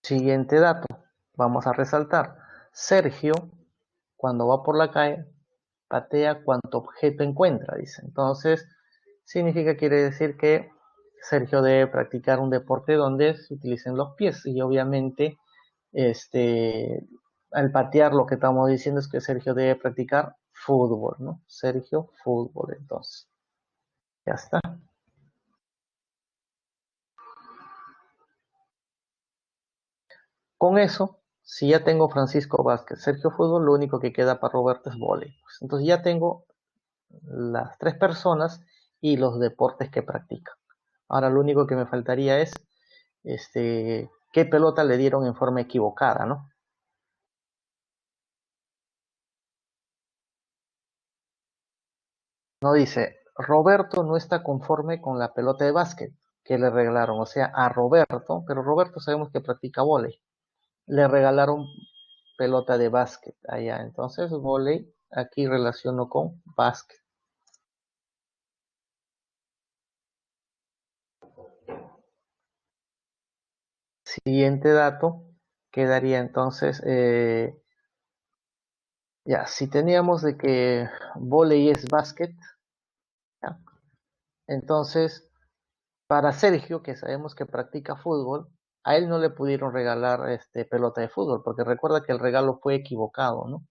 Siguiente dato, vamos a resaltar. Sergio, cuando va por la calle, patea cuanto objeto encuentra, dice. Entonces, quiere decir que Sergio debe practicar un deporte donde se utilicen los pies y obviamente al patear lo que estamos diciendo es que Sergio debe practicar fútbol, ¿no? Sergio, fútbol, entonces. Ya está. Con eso, si ya tengo Francisco Vázquez, Sergio Fútbol, lo único que queda para Roberto es vóley. Pues, entonces ya tengo las tres personas y los deportes que practican. Ahora lo único que me faltaría es qué pelota le dieron en forma equivocada, ¿no? No dice, Roberto no está conforme con la pelota de básquet que le regalaron, o sea, a Roberto, pero Roberto sabemos que practica vóley, le regalaron pelota de básquet allá, entonces vóley aquí relaciono con básquet. Siguiente dato quedaría entonces, ya, si teníamos de que vóley es básquet, ¿ya? Entonces para Sergio, que sabemos que practica fútbol, a él no le pudieron regalar pelota de fútbol, porque recuerda que el regalo fue equivocado, ¿no?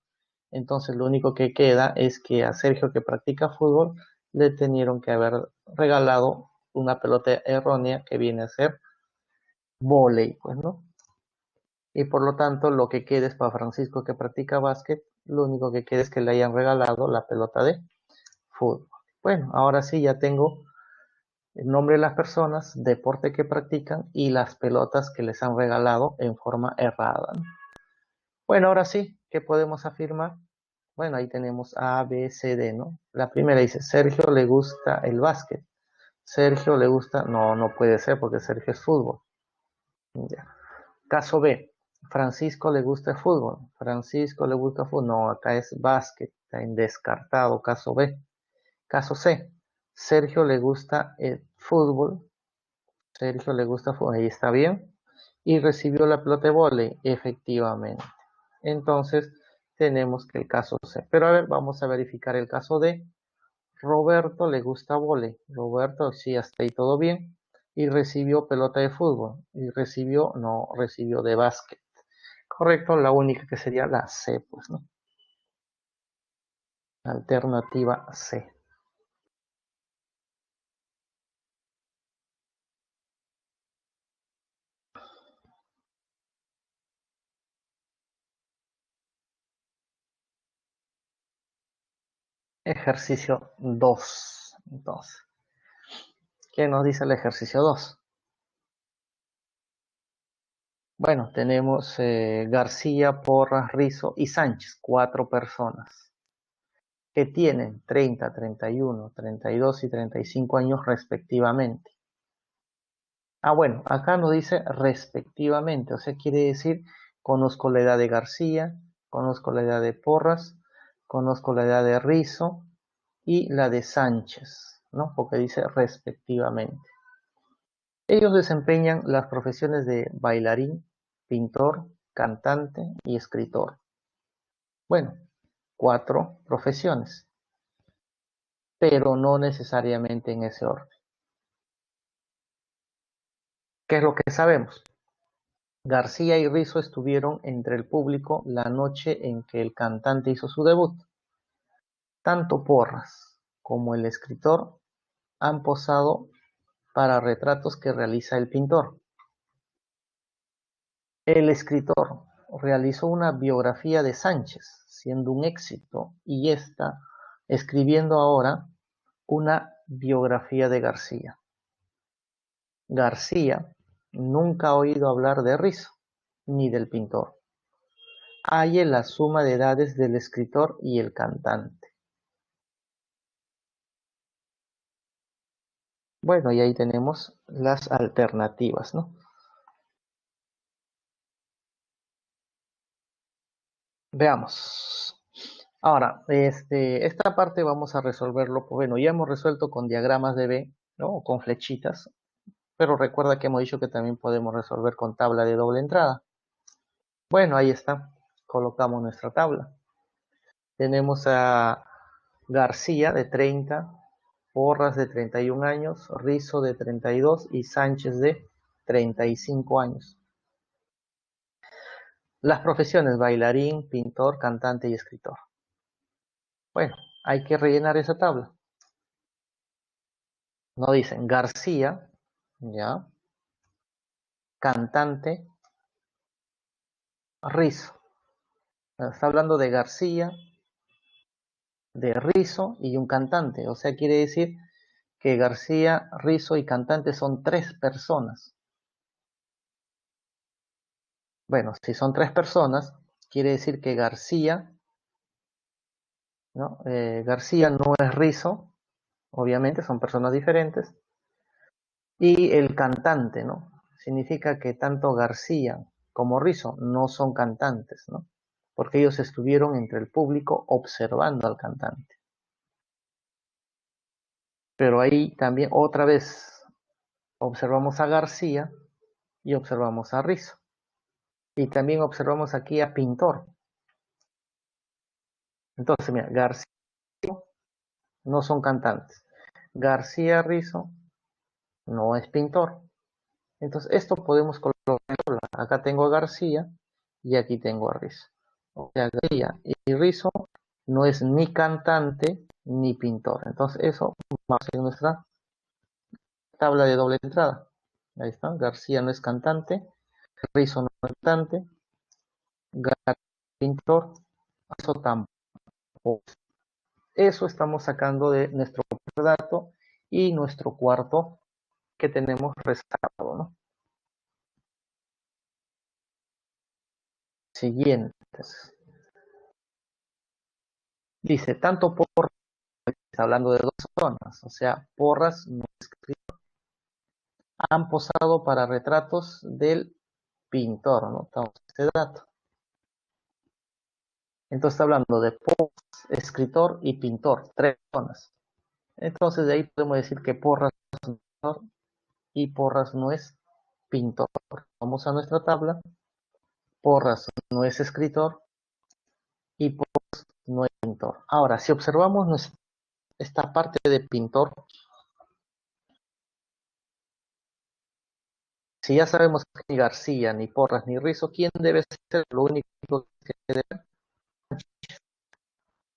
Entonces lo único que queda es que a Sergio, que practica fútbol, le tenieron que haber regalado una pelota errónea que viene a ser vóley, pues, ¿no? Y por lo tanto, lo que queda es para Francisco, que practica básquet, lo único que queda es que le hayan regalado la pelota de fútbol. Bueno, ahora sí ya tengo el nombre de las personas, deporte que practican y las pelotas que les han regalado en forma errada, ¿no? Bueno, ahora sí, ¿qué podemos afirmar? Bueno, ahí tenemos A, B, C, D, ¿no? La primera dice, Sergio le gusta el básquet. Sergio le gusta, no, no puede ser porque Sergio es fútbol. Ya. Caso B, Francisco le gusta el fútbol. Francisco le gusta el fútbol. No, acá es básquet, está en descartado, caso B. Caso C, Sergio le gusta el fútbol. Sergio le gusta el fútbol, ahí está bien. Y recibió la pelota de vóley, efectivamente. Entonces, tenemos que el caso C. Pero a ver, vamos a verificar el caso D. Roberto le gusta vóley. Roberto, sí, hasta ahí todo bien. Y recibió pelota de fútbol. Y recibió, no, recibió de básquet. Correcto, la única que sería la C, pues, ¿no? Alternativa C. Ejercicio 2. Entonces, ¿qué nos dice el ejercicio 2? Bueno, tenemos García, Porras, Rizo y Sánchez, cuatro personas que tienen 30, 31, 32 y 35 años respectivamente. Ah, bueno, acá nos dice respectivamente, o sea, quiere decir, conozco la edad de García, conozco la edad de Porras, conozco la edad de Rizo y la de Sánchez, ¿no? Porque dice respectivamente. Ellos desempeñan las profesiones de bailarín, pintor, cantante y escritor. Bueno, cuatro profesiones, pero no necesariamente en ese orden. ¿Qué es lo que sabemos? García y Rizzo estuvieron entre el público la noche en que el cantante hizo su debut. Tanto Porras como el escritor han posado para retratos que realiza el pintor. El escritor realizó una biografía de Sánchez, siendo un éxito, y está escribiendo ahora una biografía de García. García nunca ha oído hablar de Rizo, ni del pintor. Halle la suma de edades del escritor y el cantante. Bueno, y ahí tenemos las alternativas, ¿no? Veamos. Ahora, esta parte vamos a resolverlo, bueno, ya hemos resuelto con diagramas de B, ¿no? O con flechitas, pero recuerda que hemos dicho que también podemos resolver con tabla de doble entrada. Bueno, ahí está. Colocamos nuestra tabla. Tenemos a García de 30, Porras de 31 años, Rizo de 32 y Sánchez de 35 años. Las profesiones: bailarín, pintor, cantante y escritor. Bueno, hay que rellenar esa tabla. Nos dicen García, ya, cantante, Rizo. Está hablando de García, de Rizo y un cantante. O sea, quiere decir que García, Rizo y cantante son tres personas. Bueno, si son tres personas, quiere decir que García, ¿no? García no es Rizo, obviamente son personas diferentes. Y el cantante, ¿no? Significa que tanto García como Rizo no son cantantes, ¿no? Porque ellos estuvieron entre el público observando al cantante. Pero ahí también otra vez observamos a García y observamos a Rizo. Y también observamos aquí a Pintor. Entonces, mira, García no son cantantes. García Rizo no es pintor. Entonces, esto podemos colocarlo. Acá tengo a García y aquí tengo a Rizo. O sea, García y Rizo no es ni cantante ni pintor. Entonces, eso va a ser nuestra tabla de doble entrada. Ahí está. García no es cantante, Rizo no es cantante, García pintor, Rizo tampoco. Eso estamos sacando de nuestro primer dato y nuestro cuarto que tenemos resaltado, ¿no? Siguientes. Dice, tanto Porras, está hablando de dos zonas, o sea, Porras no han posado para retratos del pintor, ¿no? Estamos este dato. Entonces está hablando de Porras, escritor y pintor, tres zonas. Entonces de ahí podemos decir que Porras es escritor y Porras no es pintor. Vamos a nuestra tabla. Porras no es escritor y Porras no es pintor. Ahora, si observamos esta parte de pintor, si ya sabemos que ni García, ni Porras, ni Rizo, ¿quién debe ser? Lo único que debe ser,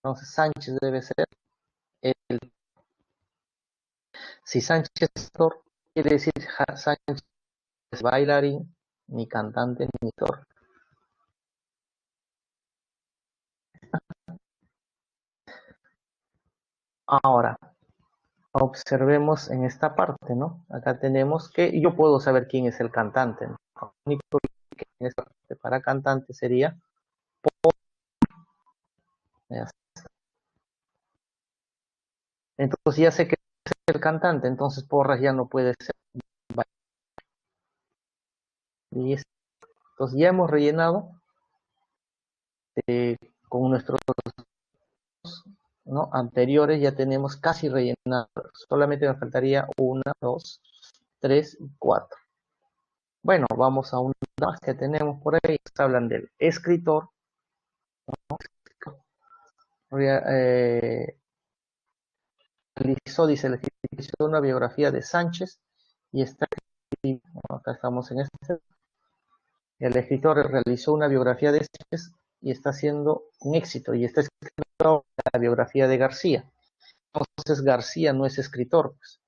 entonces Sánchez debe ser el. Si Sánchez es actor, quiere decir Sánchez es bailarín, ni cantante, ni actor. Ahora, observemos en esta parte, ¿no? Acá tenemos que yo puedo saber quién es el cantante, ¿no? Lo único que en esta parte para cantante sería Porras. Entonces ya sé que es el cantante, entonces Porras ya no puede ser bailarín. Entonces ya hemos rellenado con nuestros, ¿no? Anteriores, ya tenemos casi rellenado. Solamente nos faltaría 1, 2, 3 y 4. Bueno, vamos a un más que tenemos por ahí. Hablan del escritor. Eh, dice el escritor, hizo una biografía de Sánchez y está, acá estamos en este. El escritor realizó una biografía de Sánchez y está haciendo un éxito y está escribiendo la biografía de García. Entonces García no es escritor, pues.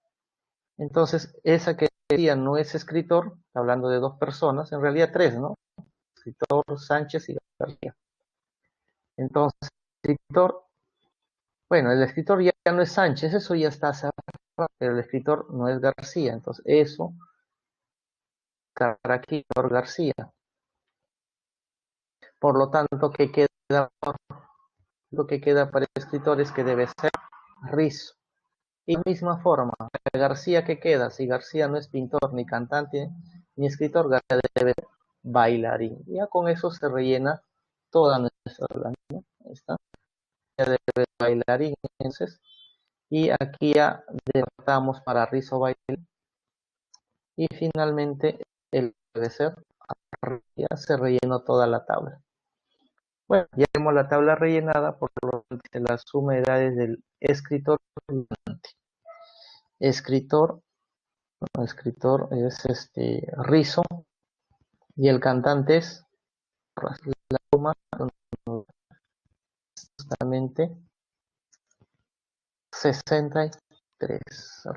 Entonces esa que García no es escritor, hablando de dos personas, en realidad tres, ¿no? Escritor Sánchez y García. Entonces, el escritor, bueno, el escritor ya no es Sánchez, eso ya está cerrado, pero el escritor no es García, entonces eso, aquí por García. Por lo tanto, lo que queda para el escritor es que debe ser Rizo. Y de la misma forma, García que queda, si García no es pintor, ni cantante, ni escritor, García debe ser bailarín. Ya con eso se rellena toda nuestra tabla, ¿no? Ahí está, ya debe ser bailarín, entonces, y aquí ya derrotamos para rizo bailarín, y finalmente el debe ser, ya se rellenó toda la tabla. Bueno, ya tenemos la tabla rellenada, por lo tanto, la suma de edades del escritor. Escritor, no, escritor es Rizo, y el cantante es la suma justamente 63.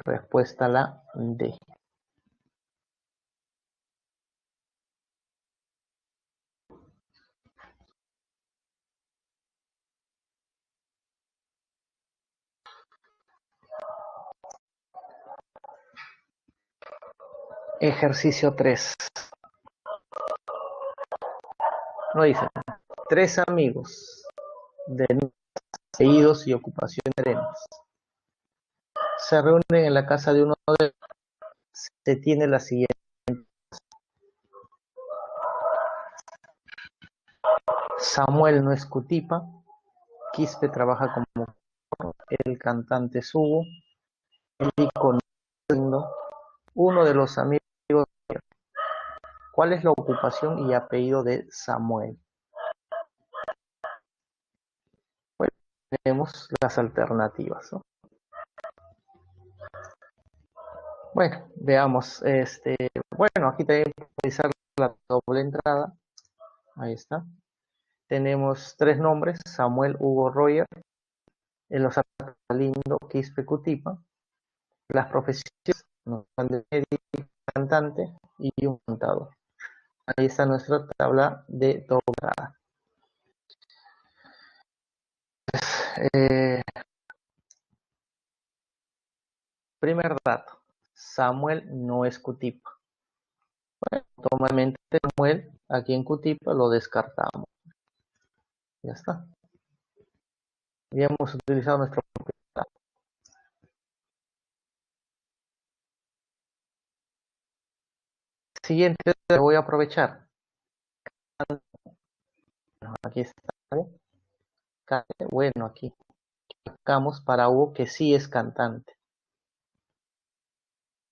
Respuesta la D. Ejercicio 3. No dice, tres amigos de apellidos y ocupaciones diferentes se reúnen en la casa de uno de ellos. Se tiene la siguiente. Samuel no es Cutipa, Quispe trabaja como el cantante es Hugo, el icono uno de los amigos. ¿Cuál es la ocupación y apellido de Samuel? Bueno, tenemos las alternativas, ¿no? Bueno, veamos. Bueno, aquí tenemos que utilizar la doble entrada. Ahí está. Tenemos tres nombres: Samuel, Hugo, Roger. En los apellidos Lindo, Quispe, Cutipa. Las profesiones nos dan de médico, cantante y un contador. Ahí está nuestra tabla de doble entrada. Eh, Primer dato: Samuel no es Cutipa. Bueno, automáticamente Samuel aquí en Cutipa lo descartamos. Ya está. Ya hemos utilizado nuestro dato. Siguiente, voy a aprovechar. Aquí está. Bueno, aquí sacamos para Hugo que sí es cantante.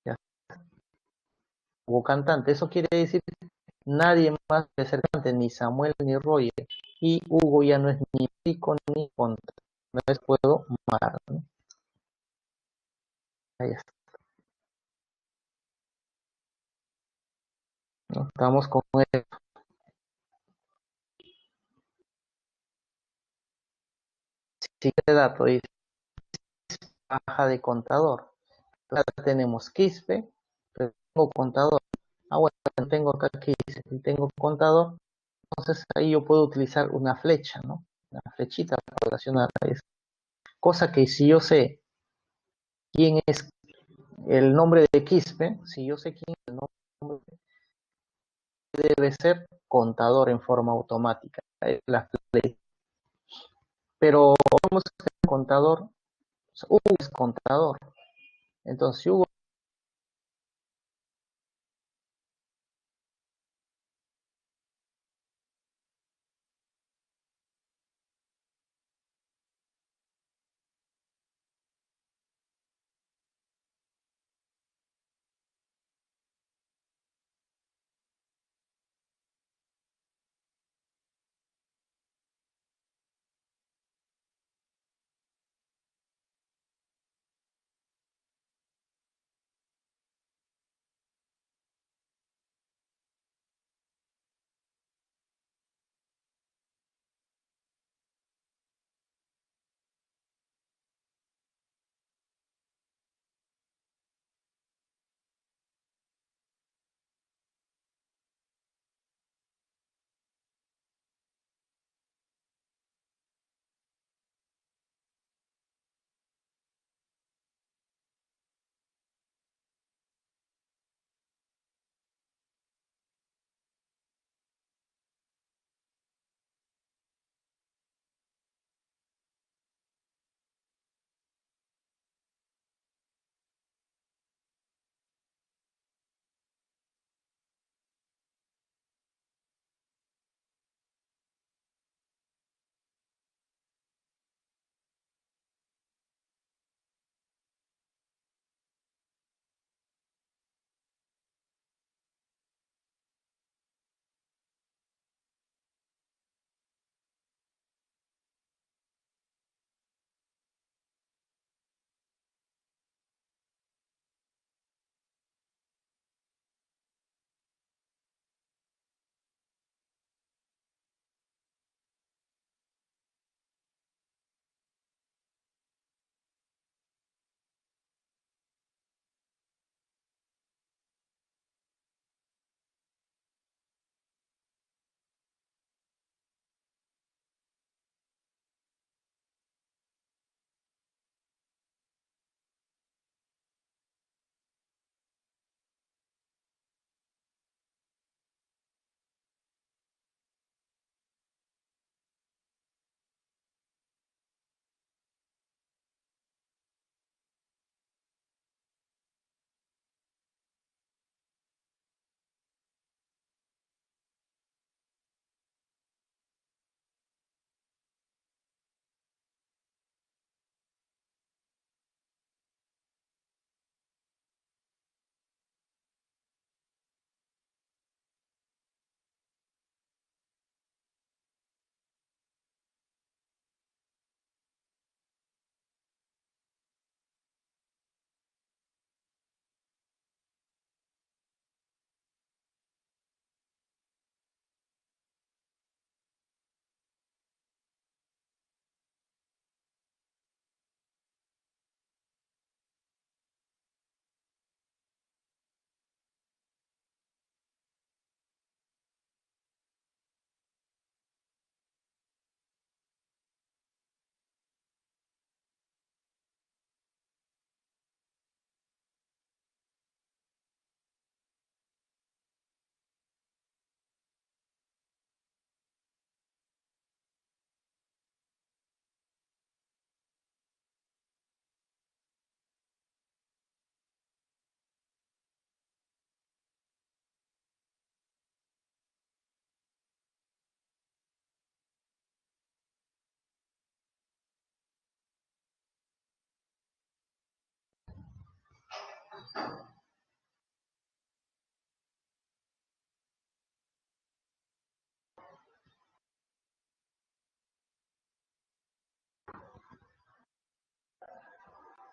Ya, Hugo cantante. Eso quiere decir que nadie más debe ser cantante, ni Samuel ni Roger. Y Hugo ya no es ni pico ni contra. No les puedo mar, ¿no? Ahí está, ¿no? Estamos con el siguiente dato. Dice baja de contador. Entonces, tenemos Quispe, pero tengo contador. Ah, bueno, tengo acá Quispe y tengo contador. Entonces ahí yo puedo utilizar una flecha, ¿no? Una flechita para relacionar a eso. Cosa que si yo sé quién es el nombre de Quispe, si yo sé quién es el nombre, debe ser contador en forma automática. La flecha. Pero vamos a ser contador, Hugo es contador. Entonces, si Hugo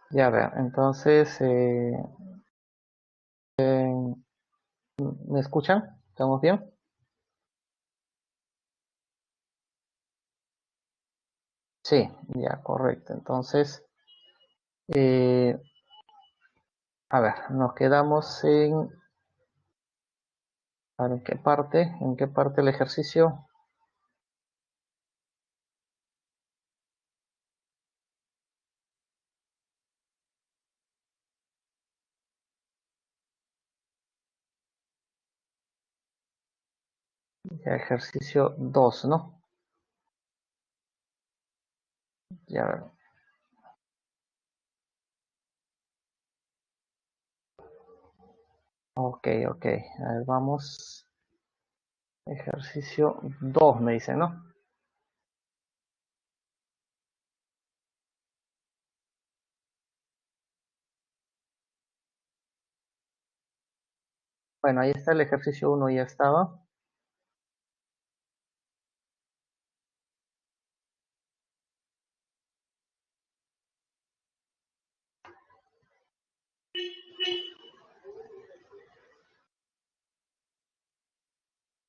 Ya ver, entonces, ¿me escuchan? ¿Estamos bien? Sí, ya, correcto. Entonces, eh, a ver, nos quedamos a ver, ¿en qué parte el ejercicio? Ya, ejercicio 2, ¿no? Ya, ok, ok. A ver, vamos. Ejercicio 2 me dice, ¿no? Bueno, ahí está el ejercicio uno, ya estaba.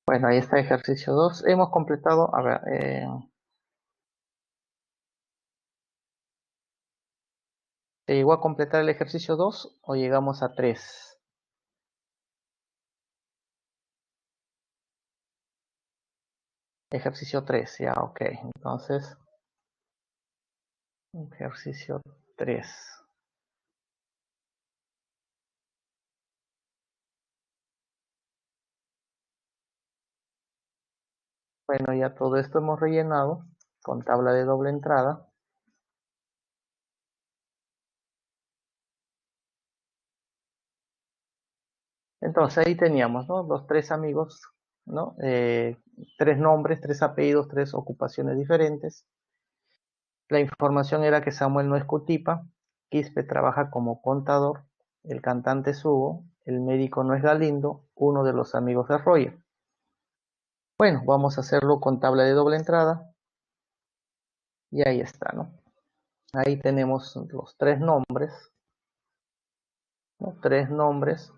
Bueno, ahí está ejercicio 2. Hemos completado, a ver, ¿se llegó a completar el ejercicio 2 o llegamos a 3? Ejercicio 3, ya, ok. Entonces, ejercicio 3. Bueno, ya todo esto hemos rellenado con tabla de doble entrada. Entonces ahí teníamos, ¿no? Los tres amigos, ¿no? Tres nombres, tres apellidos, tres ocupaciones diferentes. La información era que Samuel no es Cutipa, Quispe trabaja como contador, el cantante es Hugo, el médico no es Galindo, uno de los amigos de Roger. Bueno, vamos a hacerlo con tabla de doble entrada y ahí está, ¿no? Ahí tenemos los tres nombres, ¿no? Tres nombres,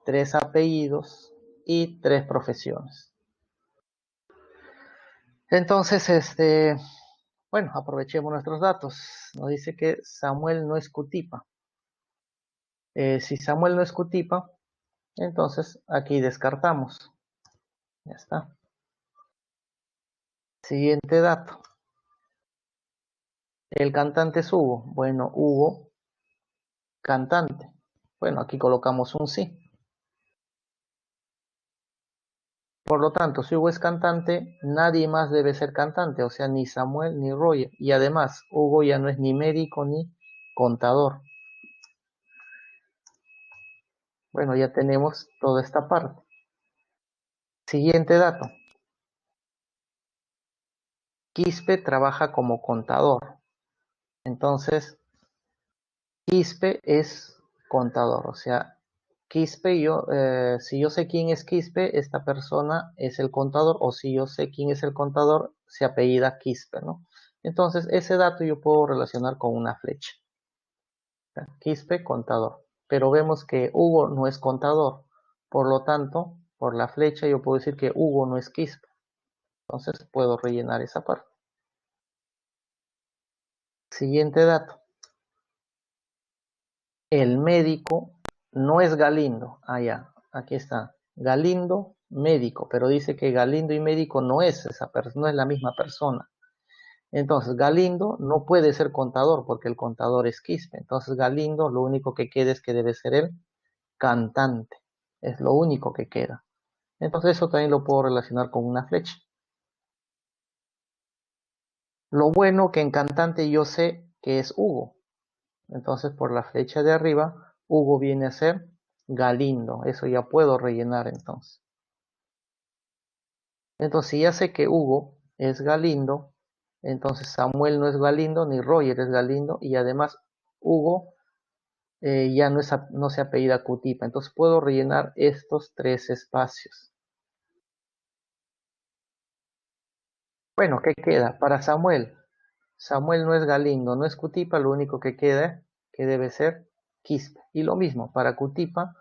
tres apellidos y tres profesiones. Entonces, bueno, aprovechemos nuestros datos. Nos dice que Samuel no es Cutipa. Si Samuel no es Cutipa, entonces aquí descartamos. Ya está. Siguiente dato. El cantante es Hugo. Bueno, Hugo, cantante. Bueno, aquí colocamos un sí. Por lo tanto, si Hugo es cantante, nadie más debe ser cantante, o sea, ni Samuel ni Roger. Y además, Hugo ya no es ni médico ni contador. Bueno, ya tenemos toda esta parte. Siguiente dato. Quispe trabaja como contador. Entonces, Quispe es contador, o sea, Quispe, si yo sé quién es Quispe, esta persona es el contador, o si yo sé quién es el contador, se apellida Quispe, ¿no? Entonces, ese dato yo puedo relacionar con una flecha. Quispe, contador. Pero vemos que Hugo no es contador, por lo tanto, por la flecha yo puedo decir que Hugo no es Quispe. Entonces, puedo rellenar esa parte. Siguiente dato. El médico no es Galindo. Ah, ya, aquí está. Galindo, médico, pero dice que Galindo y médico no es esa persona, no es la misma persona. Entonces, Galindo no puede ser contador porque el contador es Quispe. Entonces, Galindo lo único que queda es que debe ser el cantante. Es lo único que queda. Entonces, eso también lo puedo relacionar con una flecha. Lo bueno que en cantante yo sé que es Hugo. Entonces, por la flecha de arriba, Hugo viene a ser Galindo. Eso ya puedo rellenar entonces. Entonces, si ya sé que Hugo es Galindo, entonces Samuel no es Galindo, ni Roger es Galindo, y además Hugo ya no se apellida Cutipa. Entonces puedo rellenar estos 3 espacios. Bueno, ¿qué queda? Para Samuel. Samuel no es Galindo, no es Cutipa, lo único que queda, que debe ser Quispe. Y lo mismo, para Cutipa,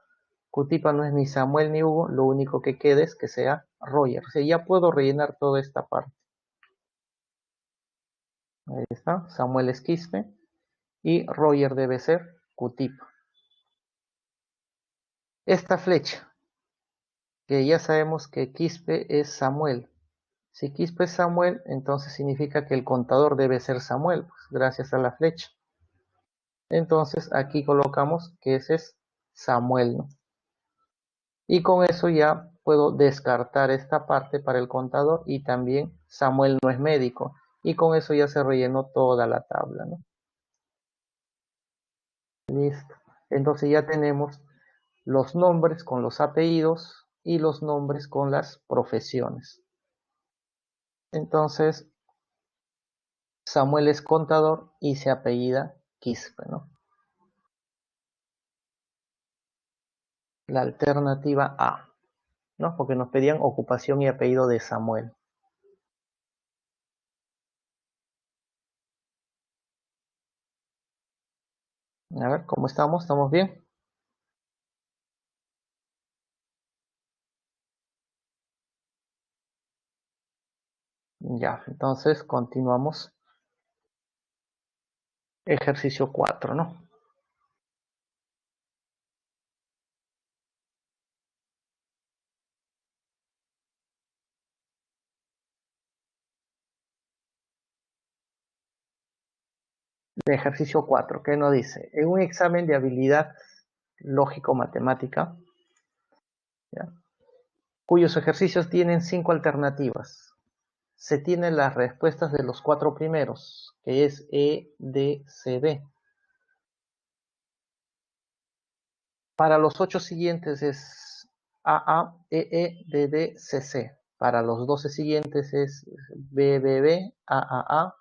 Cutipa no es ni Samuel ni Hugo, lo único que queda es que sea Roger. O sea, ya puedo rellenar toda esta parte. Ahí está, Samuel es Quispe y Roger debe ser Cutipa. Esta flecha, que ya sabemos que Quispe es Samuel. Si Quispe es Samuel, entonces significa que el contador debe ser Samuel, pues, gracias a la flecha. Entonces aquí colocamos que ese es Samuel, ¿no? Y con eso ya puedo descartar esta parte para el contador y también Samuel no es médico. Y con eso ya se rellenó toda la tabla, ¿no? Listo. Entonces ya tenemos los nombres con los apellidos y los nombres con las profesiones. Entonces, Samuel es contador y se apellida Quispe, ¿no? La alternativa A, ¿no? Porque nos pedían ocupación y apellido de Samuel. A ver, ¿cómo estamos? ¿Estamos bien? Ya, entonces continuamos. Ejercicio 4, ¿no? De ejercicio 4, ¿qué nos dice? En un examen de habilidad lógico-matemática, ¿ya? Cuyos ejercicios tienen 5 alternativas. Se tienen las respuestas de los 4 primeros, que es E, D, C, D. Para los 8 siguientes es AA, EE, DD, CC. Para los 12 siguientes es BBB, AAA,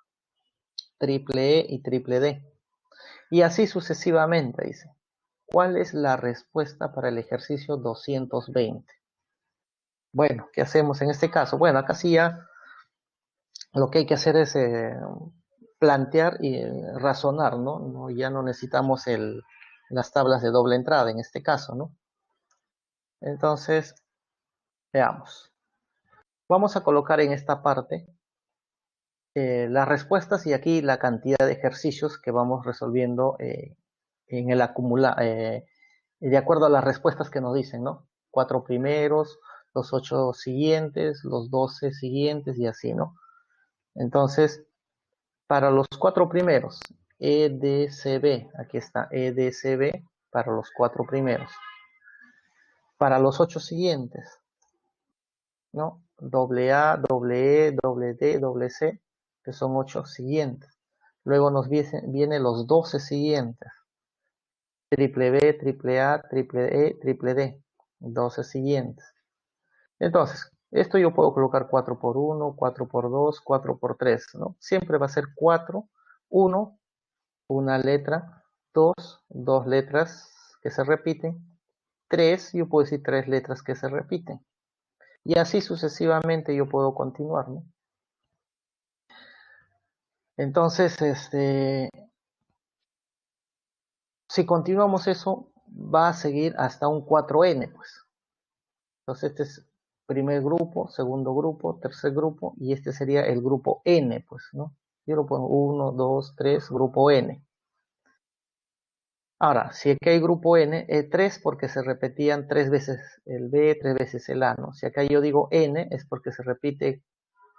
triple E y triple D. Y así sucesivamente, dice. ¿Cuál es la respuesta para el ejercicio 220? Bueno, ¿qué hacemos en este caso? Bueno, acá sí ya lo que hay que hacer es plantear y razonar, ¿no? Ya no necesitamos las tablas de doble entrada en este caso, ¿no? Entonces, veamos. Vamos a colocar en esta parte las respuestas y aquí la cantidad de ejercicios que vamos resolviendo en el acumulado, de acuerdo a las respuestas que nos dicen, ¿no? 4 primeros, los 8 siguientes, los 12 siguientes y así, ¿no? Entonces, para los 4 primeros, EDCB, aquí está, EDCB para los 4 primeros. Para los 8 siguientes, ¿no? Doble A, doble E, doble D, doble C, que son 8 siguientes. Luego nos vienen los 12 siguientes. Triple B, triple A, triple E, triple D. 12 siguientes. Entonces, esto yo puedo colocar 4 por 1, 4 por 2, 4 por 3, ¿no? Siempre va a ser 4, 1, una letra, 2, dos letras que se repiten, 3, yo puedo decir 3 letras que se repiten. Y así sucesivamente yo puedo continuar, ¿no? Entonces, si continuamos eso, va a seguir hasta un 4n, pues. Entonces, este es primer grupo, segundo grupo, tercer grupo, y este sería el grupo n, pues, ¿no? Yo lo pongo 1, 2, 3, grupo n. Ahora, si aquí hay grupo n, 3 porque se repetían 3 veces el b, 3 veces el a, ¿no? Si acá yo digo n, es porque se repite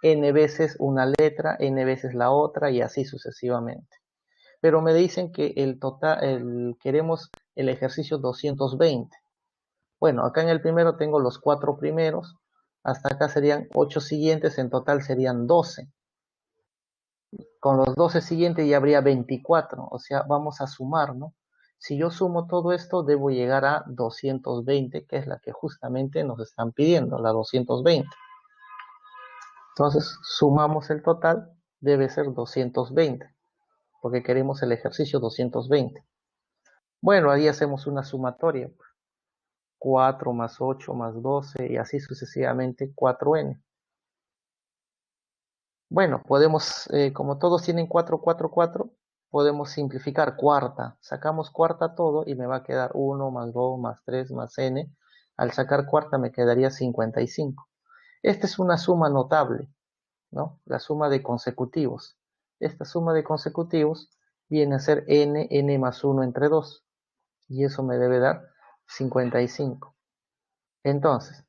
n veces una letra, n veces la otra, y así sucesivamente. Pero me dicen que el total, queremos el ejercicio 220. Bueno, acá en el primero tengo los 4 primeros, hasta acá serían 8 siguientes, en total serían 12. Con los 12 siguientes ya habría 24, o sea, vamos a sumar, ¿no? Si yo sumo todo esto, debo llegar a 220, que es la que justamente nos están pidiendo, la 220. Entonces, sumamos el total, debe ser 220, porque queremos el ejercicio 220. Bueno, ahí hacemos una sumatoria. 4 más 8 más 12 y así sucesivamente 4n. Bueno, podemos, como todos tienen 4, 4, 4, podemos simplificar cuarta. Sacamos cuarta todo y me va a quedar 1 más 2 más 3 más n. Al sacar cuarta me quedaría 55. Esta es una suma notable, ¿no? La suma de consecutivos. Esta suma de consecutivos viene a ser n más 1 entre 2. Y eso me debe dar 55. Entonces,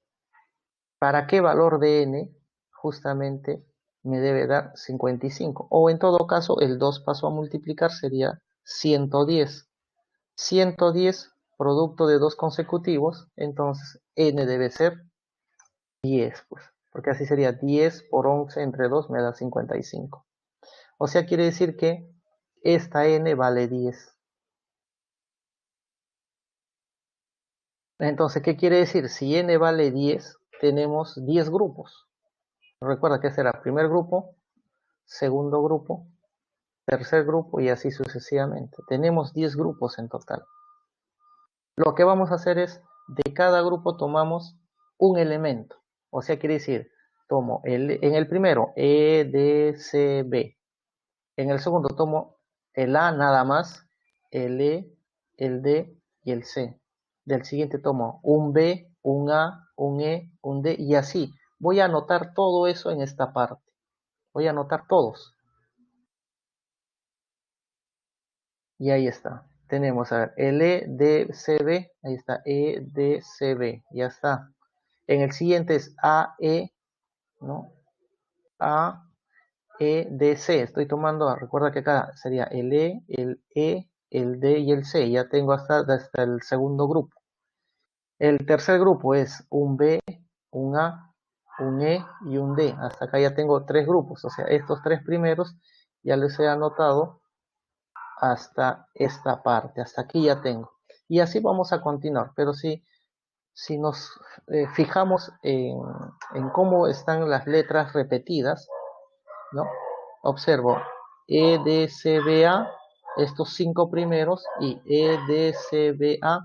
¿para qué valor de n justamente me debe dar 55? O en todo caso, el 2 paso a multiplicar sería 110. 110 producto de dos consecutivos, entonces n debe ser 10, pues, porque así sería 10 por 11 entre 2 me da 55. O sea, quiere decir que esta n vale 10. Entonces, ¿qué quiere decir? Si n vale 10, tenemos 10 grupos. Recuerda que será primer grupo, segundo grupo, tercer grupo y así sucesivamente. Tenemos 10 grupos en total. Lo que vamos a hacer es, de cada grupo tomamos un elemento. O sea, quiere decir, tomo en el primero E, D, C, B. En el segundo tomo el A nada más, el E, el D y el C. Del siguiente tomo un B, un A, un E, un D y así. Voy a anotar todo eso en esta parte. Voy a anotar todos. Y ahí está. Tenemos, a ver, el EDCB, ahí está, EDCB, ya está. En el siguiente es AE, ¿no? AEDC, estoy tomando, recuerda que acá sería el E, el D y el C, ya tengo hasta el segundo grupo. El tercer grupo es un B, un A, un E y un D. Hasta acá ya tengo tres grupos, o sea, estos tres primeros ya les he anotado hasta esta parte, hasta aquí ya tengo. Y así vamos a continuar, pero si nos fijamos en cómo están las letras repetidas, ¿no? Observo E, D, C, B, A, estos cinco primeros, y E, D, C, B, A,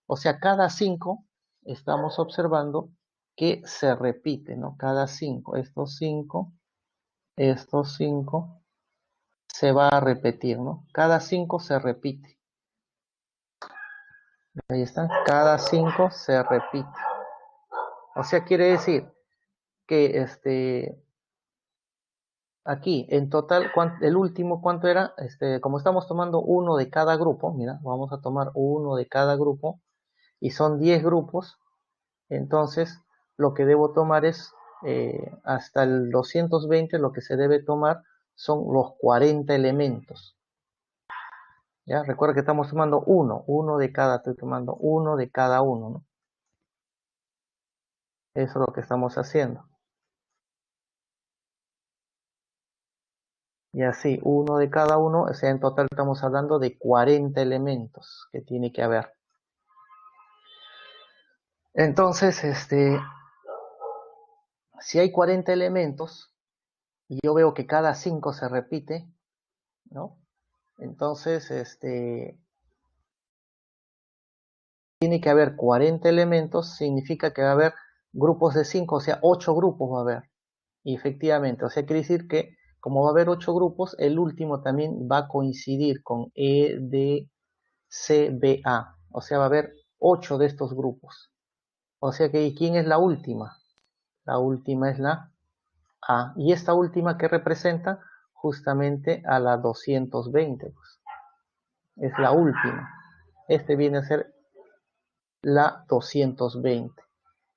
o sea, cada cinco estamos observando que se repite, ¿no? Cada estos cinco se va a repetir, ¿no? Cada cinco se repite. Ahí están, cada 5 se repite. O sea, quiere decir que aquí en total, el último, ¿cuánto era? Como estamos tomando uno de cada grupo, mira, vamos a tomar uno de cada grupo y son 10 grupos, entonces lo que debo tomar es hasta el 220, lo que se debe tomar son los 40 elementos. ¿Ya? Recuerda que estamos tomando uno de cada, estoy tomando uno de cada uno, ¿no? Eso es lo que estamos haciendo. Y así, uno de cada uno, o sea, en total estamos hablando de 40 elementos que tiene que haber. Entonces, si hay 40 elementos, y yo veo que cada 5 se repite, ¿no? Entonces, tiene que haber 40 elementos, significa que va a haber grupos de 5, o sea, 8 grupos va a haber. Y efectivamente, o sea, quiere decir que como va a haber 8 grupos, el último también va a coincidir con E, D, C, B, A. O sea, va a haber 8 de estos grupos. O sea que, ¿quién es la última? La última es la A. ¿Y esta última que representa? Justamente a la 220. Pues. Es la última. Este viene a ser la 220.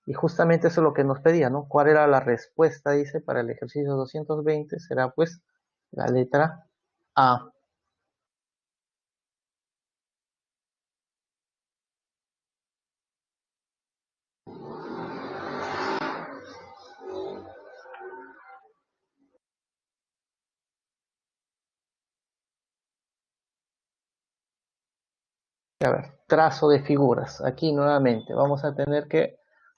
Y justamente eso es lo que nos pedía, ¿no? ¿Cuál era la respuesta? Dice, para el ejercicio 220 será pues la letra A. A ver, trazo de figuras. Aquí nuevamente vamos a tener que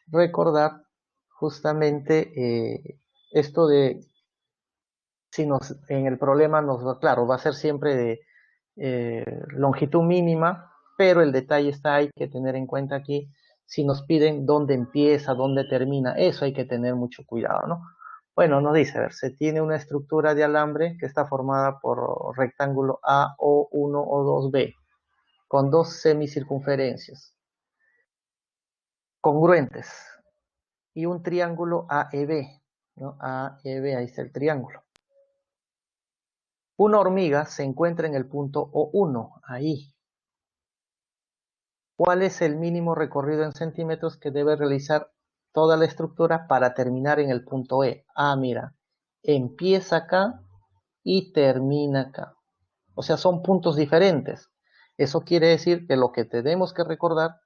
recordar justamente esto de si nos en el problema nos va, claro, va a ser siempre de longitud mínima pero el detalle está, hay que tener en cuenta aquí, si nos piden dónde empieza, dónde termina, eso hay que tener mucho cuidado, ¿no? Bueno, nos dice, a ver, se tiene una estructura de alambre que está formada por rectángulo A, O1 o 2B, con dos semicircunferencias congruentes y un triángulo AEB, ¿no? AEB, ahí está el triángulo. Una hormiga se encuentra en el punto O1, ahí. ¿Cuál es el mínimo recorrido en centímetros que debe realizar toda la estructura para terminar en el punto E? Ah, mira, empieza acá y termina acá. O sea, son puntos diferentes. Eso quiere decir que lo que tenemos que recordar,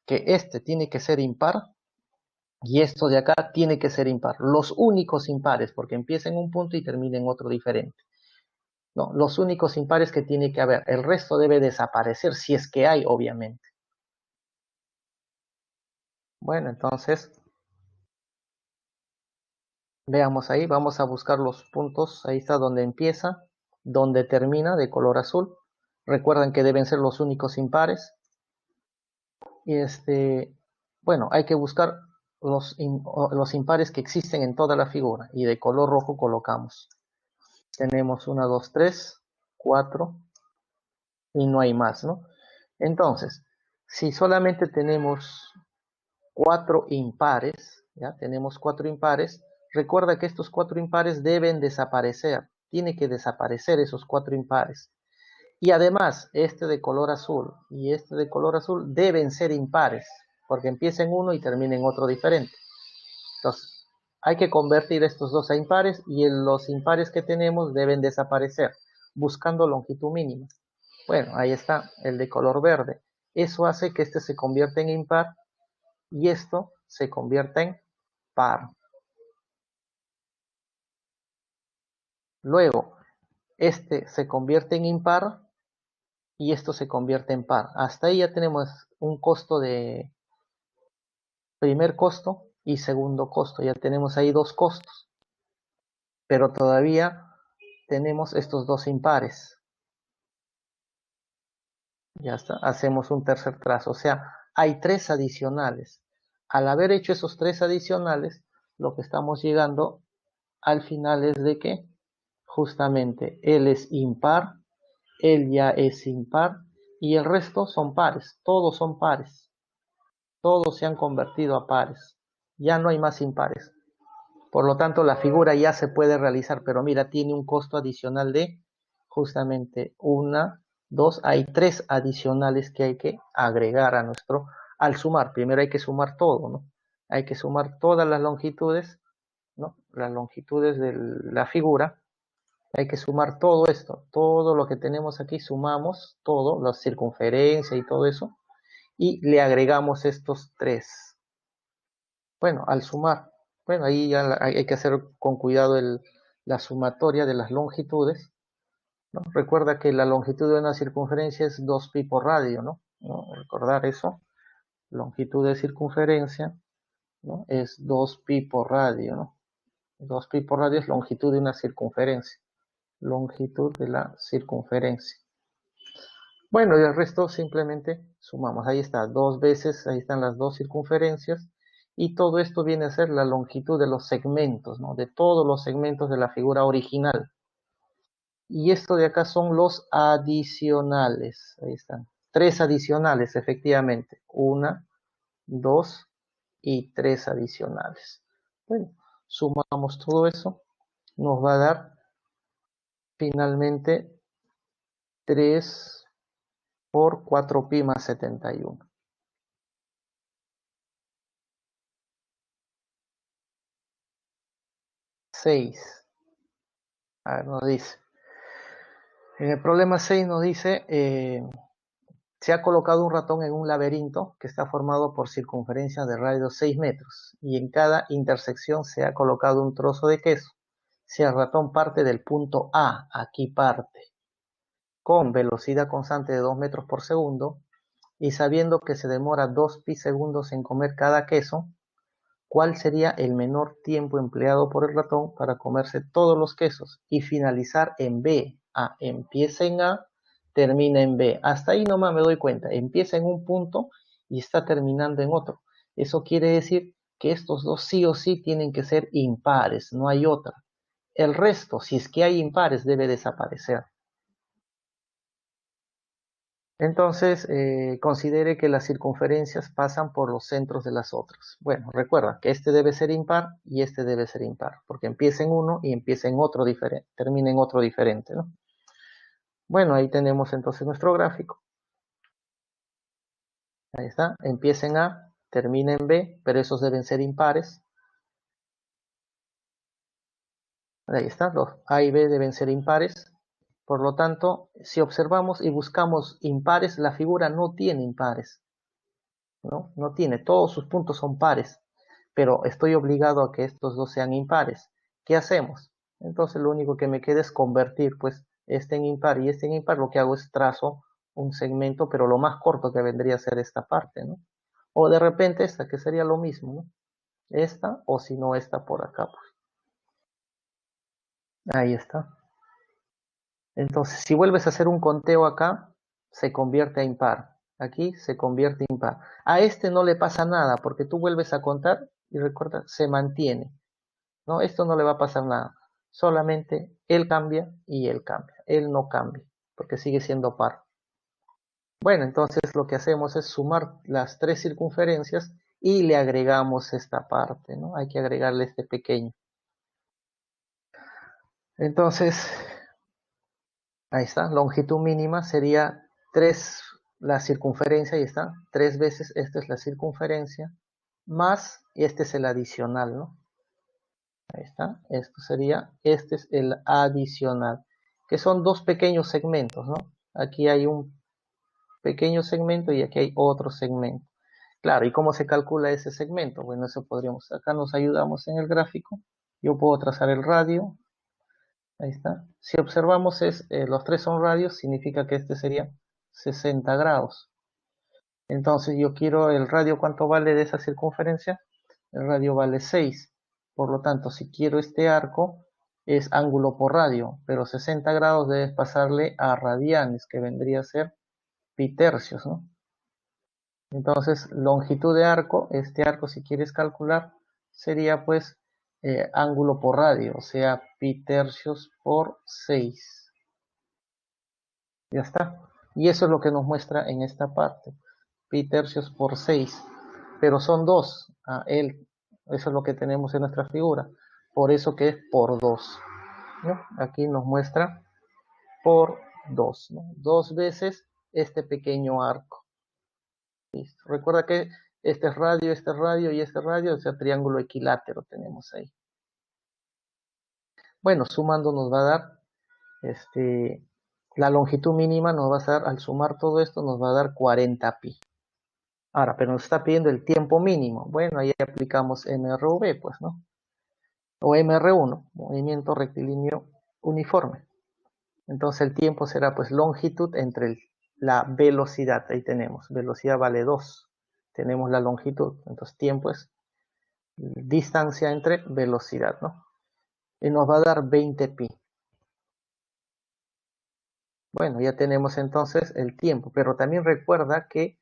que este tiene que ser impar y esto de acá tiene que ser impar. Los únicos impares, porque empieza en un punto y termina en otro diferente. No, los únicos impares que tiene que haber. El resto debe desaparecer, si es que hay, obviamente. Bueno, entonces, veamos ahí. Vamos a buscar los puntos. Ahí está donde empieza, donde termina, de color azul. Recuerden que deben ser los únicos impares. Y bueno, hay que buscar los impares que existen en toda la figura. Y de color rojo colocamos. Tenemos 1, 2, 3, 4 y no hay más, ¿no? Entonces, si solamente tenemos 4 impares, ¿ya? Tenemos 4 impares, recuerda que estos 4 impares deben desaparecer. Tiene que desaparecer esos 4 impares. Y además, este de color azul y este de color azul deben ser impares, porque empieza en uno y termina en otro diferente. Entonces, hay que convertir estos dos a impares y los impares que tenemos deben desaparecer, buscando longitud mínima. Bueno, ahí está, el de color verde. Eso hace que este se convierta en impar y esto se convierta en par. Luego, este se convierte en impar y esto se convierte en par. Hasta ahí ya tenemos un costo de primer costo y segundo costo. Ya tenemos ahí dos costos. Pero todavía tenemos estos dos impares. Ya está, hacemos un tercer trazo. O sea, hay tres adicionales. Al haber hecho esos tres adicionales, lo que estamos llegando al final es de que justamente él es impar, él ya es impar y el resto son pares. Todos son pares. Todos se han convertido a pares. Ya no hay más impares. Por lo tanto, la figura ya se puede realizar, pero mira, tiene un costo adicional de justamente una, dos, hay tres adicionales que hay que agregar a al sumar. Primero hay que sumar todo, ¿no? Hay que sumar todas las longitudes, ¿no? Las longitudes de la figura. Hay que sumar todo esto, todo lo que tenemos aquí, sumamos todo, la circunferencia y todo eso, y le agregamos estos tres. Bueno, al sumar, bueno, ahí ya hay que hacer con cuidado la sumatoria de las longitudes, ¿no? Recuerda que la longitud de una circunferencia es 2pi por radio, ¿no? Recordar eso, longitud de circunferencia, ¿no? Es 2pi por radio, ¿no? 2pi por radio es longitud de una circunferencia, longitud de la circunferencia. Bueno, y el resto simplemente sumamos. Ahí está, dos veces, ahí están las dos circunferencias. Y todo esto viene a ser la longitud de los segmentos, ¿no? De todos los segmentos de la figura original. Y esto de acá son los adicionales. Ahí están. Tres adicionales, efectivamente. Una, dos y tres adicionales. Bueno, sumamos todo eso. Nos va a dar finalmente 3 por 4pi más 71. 6. A ver, nos dice. En el problema 6 nos dice, se ha colocado un ratón en un laberinto que está formado por circunferencias de radio 6 metros y en cada intersección se ha colocado un trozo de queso. Si el ratón parte del punto A, aquí parte, con velocidad constante de 2 metros por segundo y sabiendo que se demora 2 pi segundos en comer cada queso, ¿cuál sería el menor tiempo empleado por el ratón para comerse todos los quesos y finalizar en B? Empieza en A, termina en B. Hasta ahí nomás me doy cuenta. Empieza en un punto y está terminando en otro. Eso quiere decir que estos dos sí o sí tienen que ser impares, no hay otra. El resto, si es que hay impares, debe desaparecer. Entonces, considere que las circunferencias pasan por los centros de las otras. Bueno, recuerda que este debe ser impar y este debe ser impar, porque empieza en uno y empieza en otro diferente, termina en otro diferente, ¿no? Bueno, ahí tenemos entonces nuestro gráfico. Ahí está, empieza en A, termina en B, pero esos deben ser impares. Ahí está, los A y B deben ser impares. Por lo tanto, si observamos y buscamos impares, la figura no tiene impares, ¿no? No tiene, todos sus puntos son pares, pero estoy obligado a que estos dos sean impares. ¿Qué hacemos? Entonces lo único que me queda es convertir, pues, este en impar y este en impar. Lo que hago es trazo un segmento, pero lo más corto que vendría a ser esta parte, ¿no? O de repente esta, que sería lo mismo, ¿no? Esta, o si no, esta por acá, pues. Ahí está. Entonces, si vuelves a hacer un conteo acá, se convierte a impar. Aquí se convierte a impar. A este no le pasa nada, porque tú vuelves a contar y recuerda, se mantiene. ¿No? Esto no le va a pasar nada. Solamente él cambia y él cambia. Él no cambia, porque sigue siendo par. Bueno, entonces lo que hacemos es sumar las tres circunferencias y le agregamos esta parte, ¿no? Hay que agregarle este pequeño. Entonces, ahí está, longitud mínima sería 3 la circunferencia, ahí está, 3 veces, esta es la circunferencia, más, y este es el adicional, ¿no? Ahí está, esto sería, este es el adicional, que son dos pequeños segmentos, ¿no? Aquí hay un pequeño segmento y aquí hay otro segmento. Claro, ¿y cómo se calcula ese segmento? Bueno, eso podríamos, acá nos ayudamos en el gráfico, yo puedo trazar el radio. Ahí está. Si observamos los tres son radios, significa que este sería 60 grados. Entonces yo quiero el radio, ¿cuánto vale de esa circunferencia? El radio vale 6. Por lo tanto, si quiero este arco, es ángulo por radio, pero 60 grados debes pasarle a radianes, que vendría a ser pi tercios, ¿no? Entonces, longitud de arco, este arco si quieres calcular, sería pues ángulo por radio, o sea, pi tercios por 6. Ya está. Y eso es lo que nos muestra en esta parte. Pi tercios por 6. Pero son 2. Eso es lo que tenemos en nuestra figura. Por eso que es por 2. ¿No? Aquí nos muestra por 2. ¿No? 2 veces este pequeño arco. Listo. Recuerda que este radio y este radio, o sea, triángulo equilátero tenemos ahí. Bueno, sumando nos va a dar la longitud mínima, nos va a dar, al sumar todo esto, nos va a dar 40 pi. Ahora, pero nos está pidiendo el tiempo mínimo. Bueno, ahí aplicamos MRV, pues, ¿no? O MR1, movimiento rectilíneo uniforme. Entonces el tiempo será, pues, longitud entre la velocidad. Ahí tenemos, velocidad vale 2. Tenemos la longitud. Entonces tiempo es distancia entre velocidad, ¿no? Y nos va a dar 20 pi. Bueno, ya tenemos entonces el tiempo, pero también recuerda que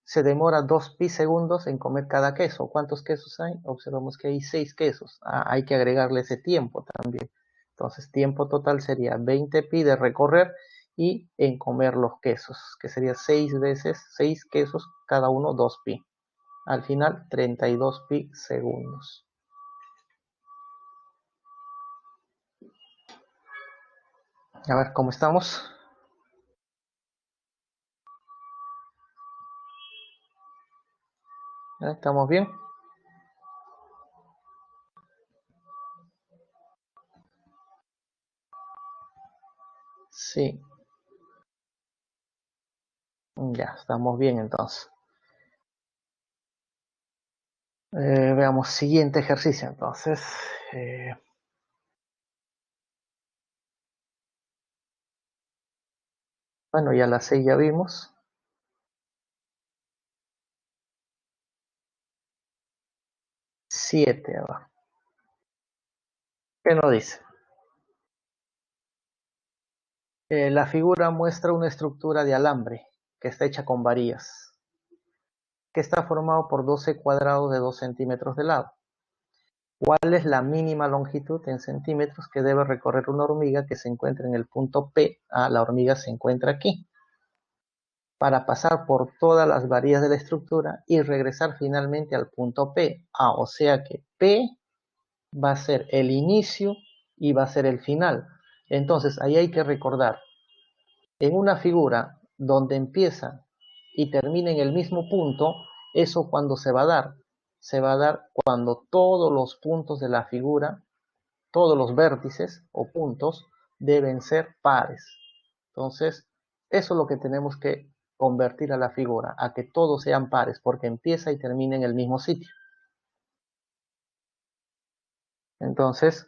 se demora 2 pi segundos en comer cada queso. ¿Cuántos quesos hay? Observamos que hay 6 quesos. Hay que agregarle ese tiempo también. Entonces, tiempo total sería 20 pi de recorrer y en comer los quesos, que sería 6 veces, 6 quesos, cada uno 2 pi. Al final, 32 pi segundos. A ver, ¿cómo estamos? ¿Estamos bien? Sí, ya, estamos bien entonces. Veamos, siguiente ejercicio entonces. Eh, bueno, ya la 6 ya vimos. 7 abajo. ¿Qué nos dice? La figura muestra una estructura de alambre que está hecha con varillas, que está formado por 12 cuadrados de 2 centímetros de lado. ¿Cuál es la mínima longitud en centímetros que debe recorrer una hormiga que se encuentra en el punto P? La hormiga se encuentra aquí. Para pasar por todas las varillas de la estructura y regresar finalmente al punto P. O sea que P va a ser el inicio y va a ser el final. Entonces, ahí hay que recordar, en una figura donde empieza y termina en el mismo punto, ¿eso cuando se va a dar? Se va a dar cuando todos los puntos de la figura, todos los vértices o puntos deben ser pares. Entonces, eso es lo que tenemos que convertir a la figura, a que todos sean pares, porque empieza y termina en el mismo sitio. Entonces,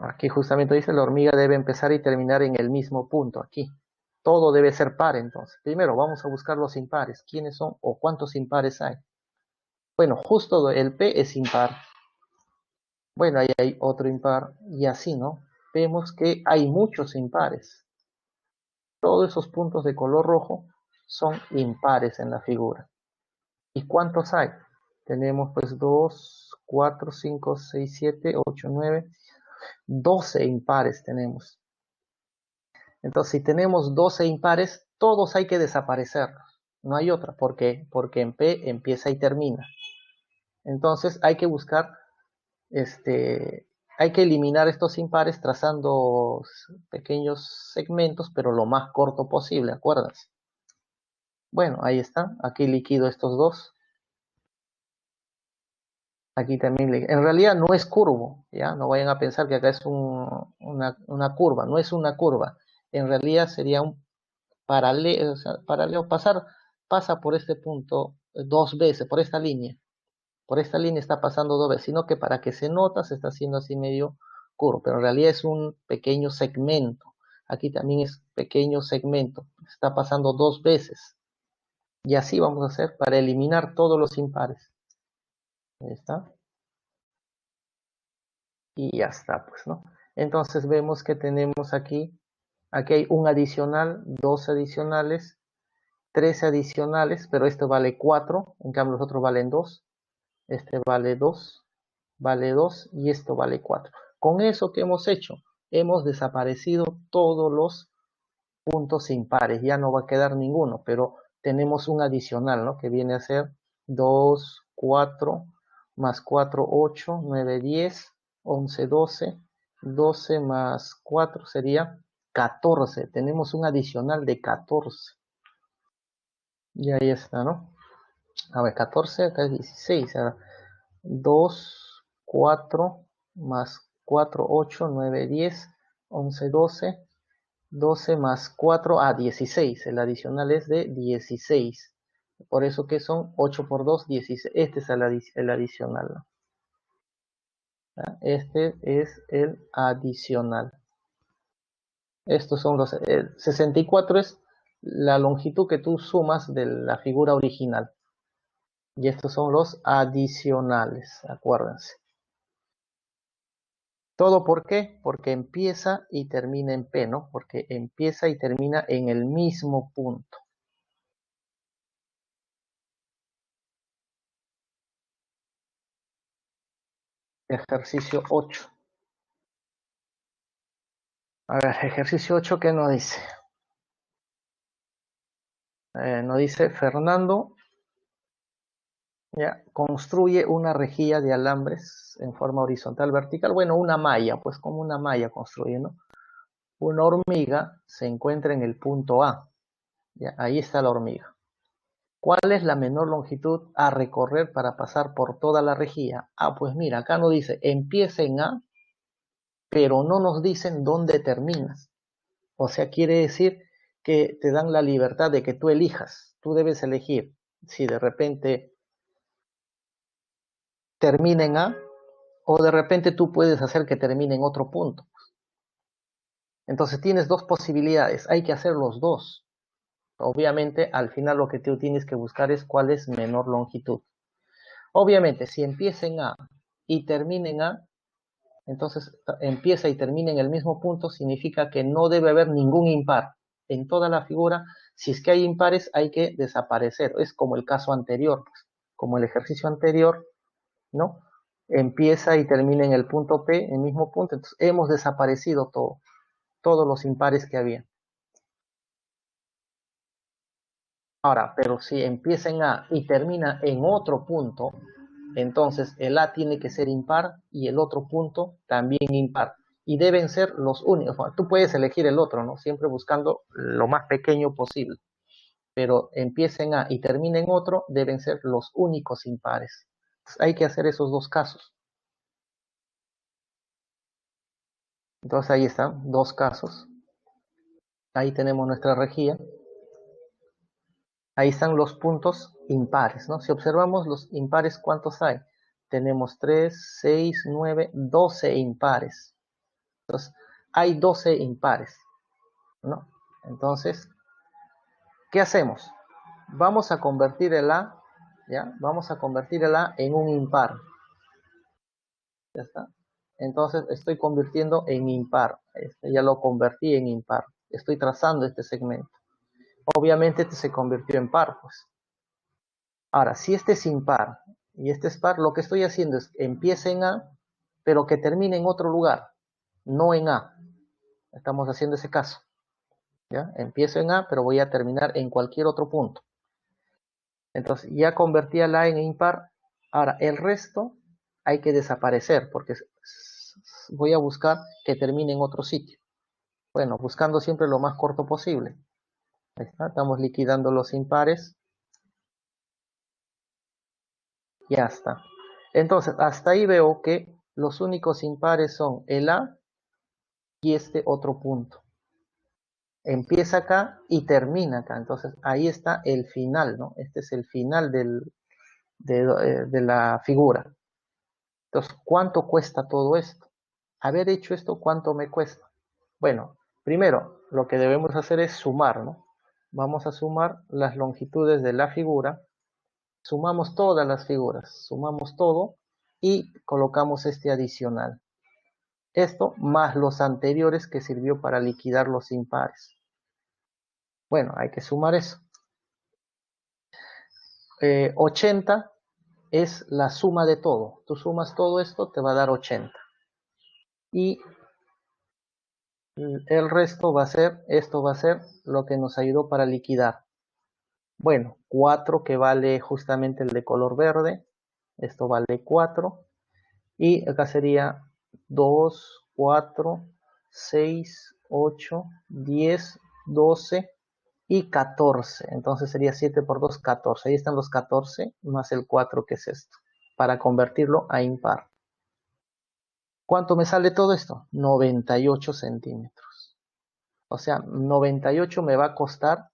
aquí justamente dice, la hormiga debe empezar y terminar en el mismo punto, aquí. Todo debe ser par, entonces. Primero, vamos a buscar los impares. ¿Quiénes son o cuántos impares hay? Bueno, justo el P es impar. Bueno, ahí hay otro impar y así, ¿no? Vemos que hay muchos impares. Todos esos puntos de color rojo son impares en la figura. ¿Y cuántos hay? Tenemos pues 2, 4, 5, 6, 7, 8, 9, 12 impares tenemos. Entonces, si tenemos 12 impares, todos hay que desaparecerlos. No hay otra. ¿Por qué? Porque en P empieza y termina. Entonces, hay que buscar, hay que eliminar estos impares trazando pequeños segmentos, pero lo más corto posible, acuérdense. Bueno, ahí está. Aquí liquido estos dos. Aquí también, en realidad no es curvo, ¿ya? No vayan a pensar que acá es una curva, no es una curva. En realidad sería un paralelo, o sea, paralelo, pasa por este punto dos veces, por esta línea. Por esta línea está pasando dos veces, sino que para que se nota se está haciendo así medio curvo, pero en realidad es un pequeño segmento. Aquí también es pequeño segmento, está pasando dos veces. Y así vamos a hacer para eliminar todos los impares. Ahí está. Y ya está, pues, ¿no? Entonces vemos que tenemos aquí hay un adicional, dos adicionales, 13 adicionales, pero este vale 4, en cambio los otros valen 2, este vale 2 y esto vale 4. Con eso que hemos hecho, hemos desaparecido todos los puntos impares, ya no va a quedar ninguno, pero tenemos un adicional, ¿no? Que viene a ser 2, 4, más 4, 8, 9, 10, 11, 12, 12 más 4 sería 14. Tenemos un adicional de 14. Y ahí está, ¿no? A ver, 14, acá es 16. Ahora, 2, 4, más 4, 8, 9, 10, 11, 12, 12 más 4, 16. El adicional es de 16. Por eso que son 8 por 2, 16. Este es el adicional, ¿no? Este es el adicional. Estos son los... 64 es la longitud que tú sumas de la figura original. Y estos son los adicionales, acuérdense. ¿Todo por qué? Porque empieza y termina en P, ¿no? Porque empieza y termina en el mismo punto. Ejercicio 8. A ver, ejercicio 8, ¿qué nos dice? Nos dice, Fernando ya construye una rejilla de alambres en forma horizontal, vertical. Bueno, una malla, pues como una malla construye, ¿no? Una hormiga se encuentra en el punto A. Ya, ahí está la hormiga. ¿Cuál es la menor longitud a recorrer para pasar por toda la rejilla? Pues mira, acá nos dice, empieza en A, pero no nos dicen dónde terminas. O sea, quiere decir que te dan la libertad de que tú elijas. Tú debes elegir si de repente termina en A o de repente tú puedes hacer que termine en otro punto. Entonces tienes dos posibilidades. Hay que hacer los dos. Obviamente, al final lo que tú tienes que buscar es cuál es menor longitud. Obviamente, si empieza en A y termina en A, entonces empieza y termina en el mismo punto, significa que no debe haber ningún impar. en toda la figura, si es que hay impares, hay que desaparecer. Es como el caso anterior, pues, como el ejercicio anterior, ¿no? Empieza y termina en el punto P, en el mismo punto. Entonces, hemos desaparecido todos los impares que había. Ahora, pero si empieza en A y termina en otro punto, entonces el A tiene que ser impar y el otro punto también impar. Y deben ser los únicos. Bueno, tú puedes elegir el otro, ¿no? Siempre buscando lo más pequeño posible. Pero empieza en A y termina en otro, deben ser los únicos impares. Entonces, hay que hacer esos dos casos. Entonces ahí están, dos casos. Ahí tenemos nuestra rejilla. Ahí están los puntos impares, ¿no? Si observamos los impares, ¿cuántos hay? Tenemos 3, 6, 9, 12 impares. Entonces, hay 12 impares, ¿no? Entonces, ¿qué hacemos? Vamos a convertir el A, ¿ya? Vamos a convertir el A en un impar. ¿Ya está? Entonces, estoy convirtiendo en impar. Ya lo convertí en impar. Estoy trazando este segmento. Obviamente, este se convirtió en par, pues. Ahora, si este es impar y este es par, lo que estoy haciendo es que empiece en A, pero que termine en otro lugar, no en A. Estamos haciendo ese caso. ¿Ya? Empiezo en A, pero voy a terminar en cualquier otro punto. Entonces, ya convertí a la en impar. Ahora, el resto hay que desaparecer, porque voy a buscar que termine en otro sitio. Bueno, buscando siempre lo más corto posible. Ahí está, estamos liquidando los impares. Ya está. Entonces, hasta ahí veo que los únicos impares son el A y este otro punto. Empieza acá y termina acá. Entonces, ahí está el final, ¿no? Este es el final de la figura. Entonces, ¿cuánto cuesta todo esto? Haber hecho esto, ¿cuánto me cuesta? Bueno, primero, lo que debemos hacer es sumar, ¿no? Vamos a sumar las longitudes de la figura. Sumamos todas las figuras, sumamos todo y colocamos este adicional. Esto más los anteriores que sirvió para liquidar los impares. Bueno, hay que sumar eso. 80 es la suma de todo. Tú sumas todo esto, te va a dar 80. Y el resto va a ser, esto va a ser lo que nos ayudó para liquidar. Bueno, 4 que vale justamente el de color verde. Esto vale 4. Y acá sería 2, 4, 6, 8, 10, 12 y 14. Entonces sería 7 por 2, 14. Ahí están los 14 más el 4 que es esto. Para convertirlo a impar. ¿Cuánto me sale todo esto? 98 centímetros. O sea, 98 me va a costar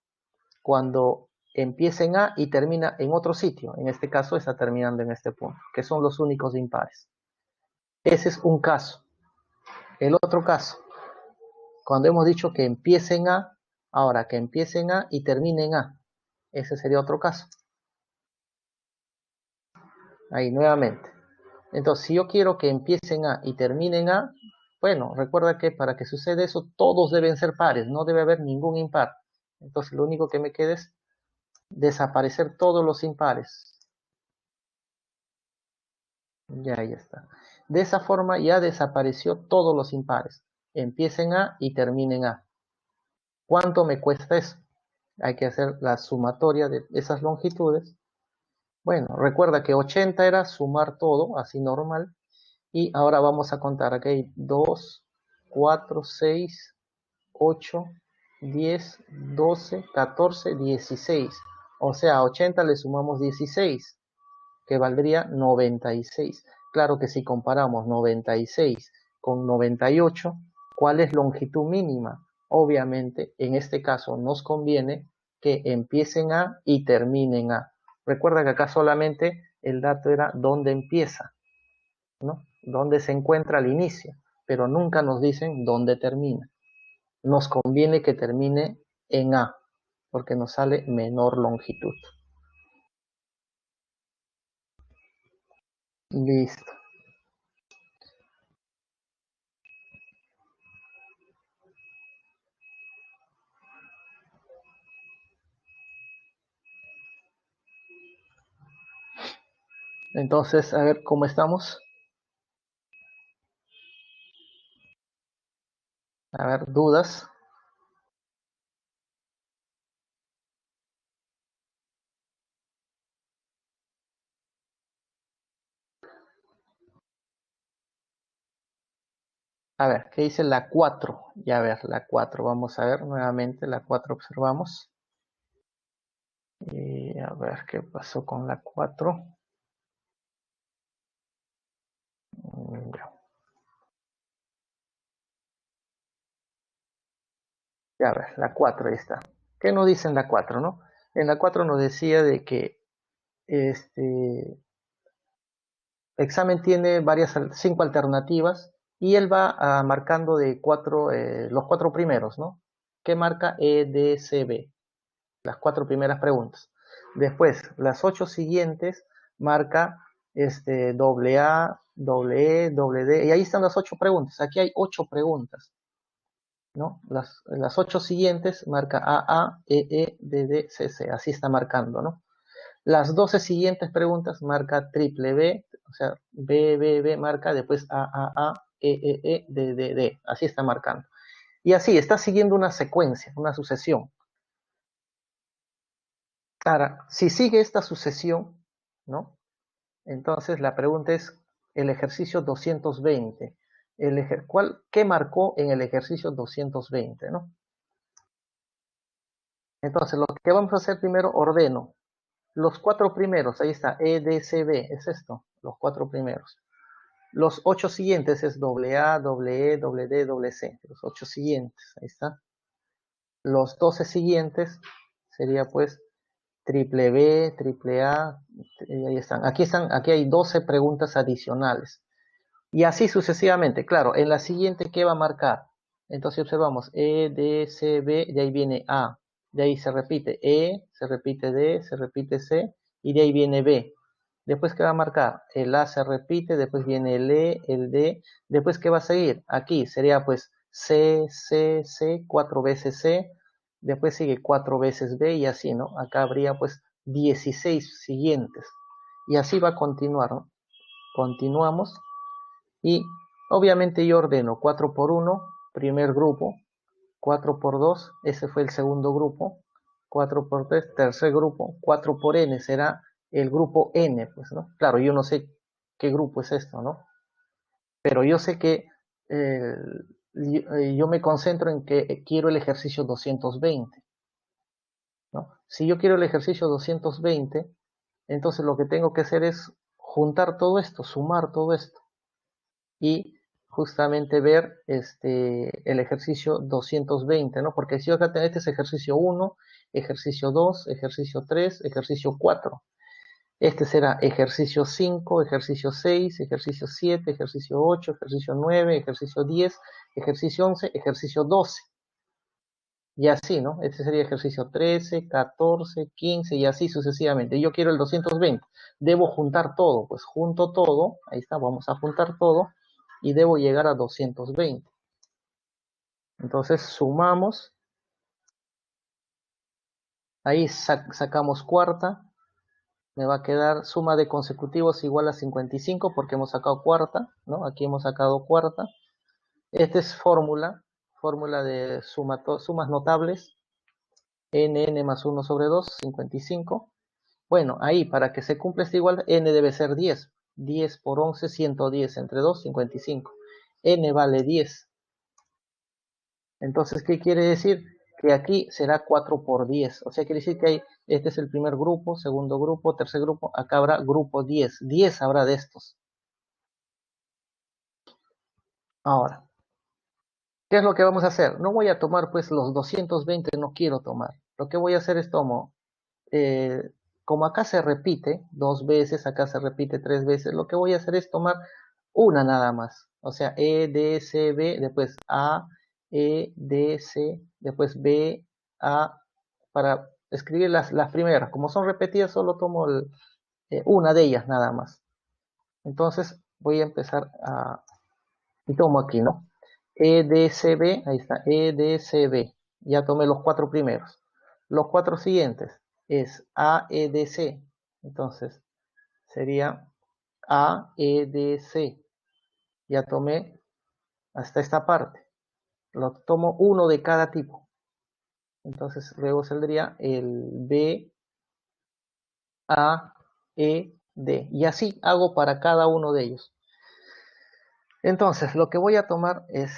cuando empiece en A y termina en otro sitio. En este caso está terminando en este punto, que son los únicos impares. Ese es un caso. El otro caso, cuando hemos dicho que empiece en A, ahora que empiece en A y termine en A. Ese sería otro caso. Ahí nuevamente. Entonces, si yo quiero que empiece en A y termine en A, bueno, recuerda que para que suceda eso, todos deben ser pares, no debe haber ningún impar. Entonces, lo único que me queda es desaparecer todos los impares. Ya está. De esa forma ya desapareció todos los impares. Empieza en A y termina en A. ¿Cuánto me cuesta eso? Hay que hacer la sumatoria de esas longitudes. Bueno, recuerda que 80 era sumar todo, así normal. Y ahora vamos a contar. Aquí hay 2, 4, 6, 8, 10, 12, 14, 16. O sea, a 80 le sumamos 16, que valdría 96. Claro que si comparamos 96 con 98, ¿cuál es longitud mínima? Obviamente, en este caso nos conviene que empiecen A y terminen A. Recuerda que acá solamente el dato era dónde empieza, ¿no? Dónde se encuentra al inicio, pero nunca nos dicen dónde termina. Nos conviene que termine en A, porque nos sale menor longitud. Listo. Entonces, a ver cómo estamos. A ver, dudas. A ver, ¿qué dice la 4? Ya a ver, la 4. Vamos a ver nuevamente la 4. Observamos. Y a ver qué pasó con la 4. Ya, ya a ver, la 4 ahí está. ¿Qué nos dice en la 4, no? En la 4 nos decía de que este examen tiene cinco alternativas y él va marcando de los cuatro primeros, ¿no? ¿Qué marca E, D, C, B? Las cuatro primeras preguntas. Después, las ocho siguientes marca doble A, doble E, doble D, y ahí están las ocho preguntas. Aquí hay ocho preguntas, ¿no? Las ocho siguientes marca A, E, D, D, C, C, así está marcando, ¿no? Las 12 siguientes preguntas marca triple B, o sea, B, marca, después A, D, así está marcando. Y así, está siguiendo una secuencia, una sucesión. Ahora, si sigue esta sucesión, ¿no? Entonces la pregunta es el ejercicio 220. ¿Qué marcó en el ejercicio 220, ¿no? Entonces, lo que vamos a hacer primero, ordeno. Los cuatro primeros, ahí está, E, D, C, B, es esto, los cuatro primeros. Los ocho siguientes es doble A, doble E, doble D, doble C. Los ocho siguientes, ahí está. Los 12 siguientes sería pues triple B, triple A, y ahí están. Aquí hay 12 preguntas adicionales. Y así sucesivamente. Claro, en la siguiente, ¿qué va a marcar? Entonces observamos E, D, C, B, de ahí viene A. De ahí se repite E, se repite D, se repite C, y de ahí viene B. Después, ¿qué va a marcar? El A se repite, después viene el E, el D. Después, ¿qué va a seguir? Aquí sería pues C, C, C, cuatro veces C. Después sigue cuatro veces B y así, ¿no? Acá habría pues 16 siguientes. Y así va a continuar, ¿no? Continuamos y obviamente yo ordeno 4 por 1, primer grupo, 4 por 2, ese fue el segundo grupo, 4 por 3, tercer grupo, 4 por n será el grupo n, pues, ¿no? Claro, yo no sé qué grupo es esto, ¿no? Pero yo sé que eh, yo me concentro en que quiero el ejercicio 220, ¿no? Si yo quiero el ejercicio 220, entonces lo que tengo que hacer es juntar todo esto, sumar todo esto y justamente ver el ejercicio 220, ¿no? Porque si yo acá tengo este es ejercicio 1, ejercicio 2, ejercicio 3, ejercicio 4. Este será ejercicio 5, ejercicio 6, ejercicio 7, ejercicio 8, ejercicio 9, ejercicio 10, ejercicio 11, ejercicio 12. Y así, ¿no? Este sería ejercicio 13, 14, 15 y así sucesivamente. Yo quiero el 220. Debo juntar todo. Pues junto todo. Ahí está, vamos a juntar todo. Y debo llegar a 220. Entonces sumamos. Ahí sacamos cuarta. Me va a quedar suma de consecutivos igual a 55 porque hemos sacado cuarta, ¿no? Aquí hemos sacado cuarta. Esta es fórmula. Fórmula de sumas notables. N más 1 sobre 2, 55. Bueno, ahí para que se cumpla este igual, n debe ser 10. 10 por 11, 110 entre 2, 55. N vale 10. Entonces, ¿qué quiere decir? Que aquí será 4 por 10. O sea, quiere decir que este es el primer grupo, segundo grupo, tercer grupo. Acá habrá grupo 10. 10 habrá de estos. Ahora, ¿qué es lo que vamos a hacer? No voy a tomar pues los 220, no quiero tomar. Lo que voy a hacer es tomo eh, como acá se repite dos veces, acá se repite tres veces, lo que voy a hacer es tomar una nada más. O sea, E, D, C, B, después A, E, D, C, después B, A, para escribir las primeras. Como son repetidas, solo tomo una de ellas nada más. Entonces voy a empezar y tomo aquí, ¿no? E, D, C, B, ahí está, E, D, C, B. Ya tomé los cuatro primeros. Los cuatro siguientes es A, E, D, C. Entonces sería A, E, D, C. Ya tomé hasta esta parte. Lo tomo uno de cada tipo. Entonces luego saldría el B, A, E, D. Y así hago para cada uno de ellos. Entonces lo que voy a tomar es,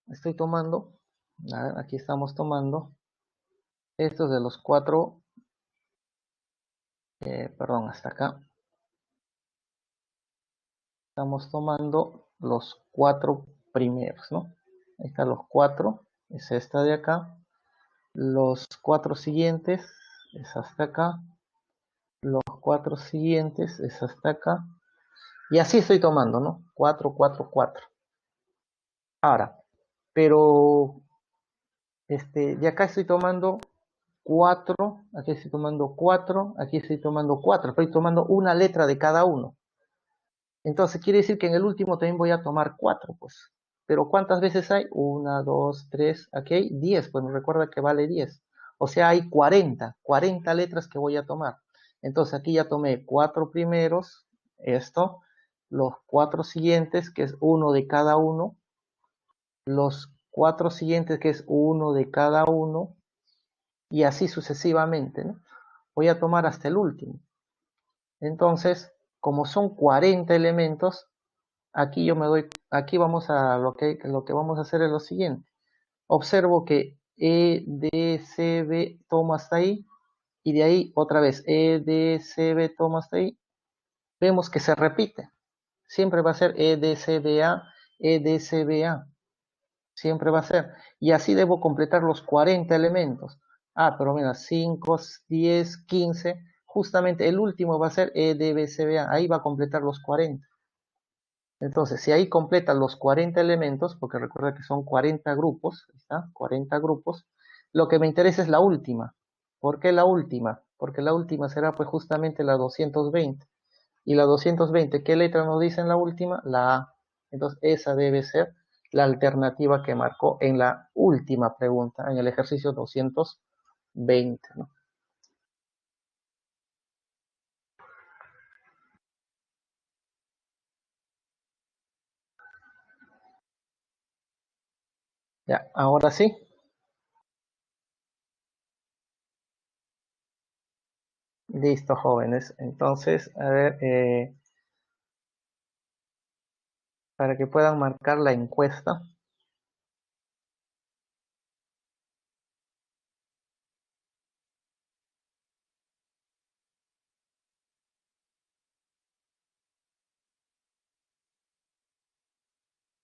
estoy tomando, aquí estamos tomando estos de los cuatro, perdón, hasta acá. Estamos tomando los cuatro primeros, ¿no? Ahí están los cuatro, es esta de acá. Los cuatro siguientes es hasta acá. Los cuatro siguientes es hasta acá. Y así estoy tomando, ¿no? 4, 4, 4. Ahora, pero de acá estoy tomando 4, aquí estoy tomando 4, aquí estoy tomando 4. Estoy tomando una letra de cada uno. Entonces quiere decir que en el último también voy a tomar 4, pues. Pero ¿cuántas veces hay? 1, 2, 3, aquí hay 10, pues recuerda que vale 10. O sea, hay 40 letras que voy a tomar. Entonces aquí ya tomé 4 primeros, esto, los 4 siguientes, que es uno de cada uno, los 4 siguientes, que es uno de cada uno, y así sucesivamente, ¿no? Voy a tomar hasta el último. Entonces, como son 40 elementos, aquí yo me doy, aquí vamos a lo que vamos a hacer es lo siguiente. Observo que E, D, C, B toma hasta ahí, y de ahí otra vez E, D, C, B toma hasta ahí. Vemos que se repite. Siempre va a ser E, D, C, B, A, E, D, C, B, A. Siempre va a ser. Y así debo completar los 40 elementos. Ah, pero mira, 5, 10, 15. Justamente el último va a ser E, D, B, C, B, A. Ahí va a completar los 40. Entonces, si ahí completan los 40 elementos, porque recuerda que son 40 grupos, ¿está? 40 grupos, lo que me interesa es la última. ¿Por qué la última? Porque la última será pues justamente la 220. Y la 220, ¿qué letra nos dice en la última? La A. Entonces, esa debe ser la alternativa que marcó en la última pregunta, en el ejercicio 220, ¿no? Ya, ahora sí. Listo, jóvenes. Entonces, a ver, para que puedan marcar la encuesta.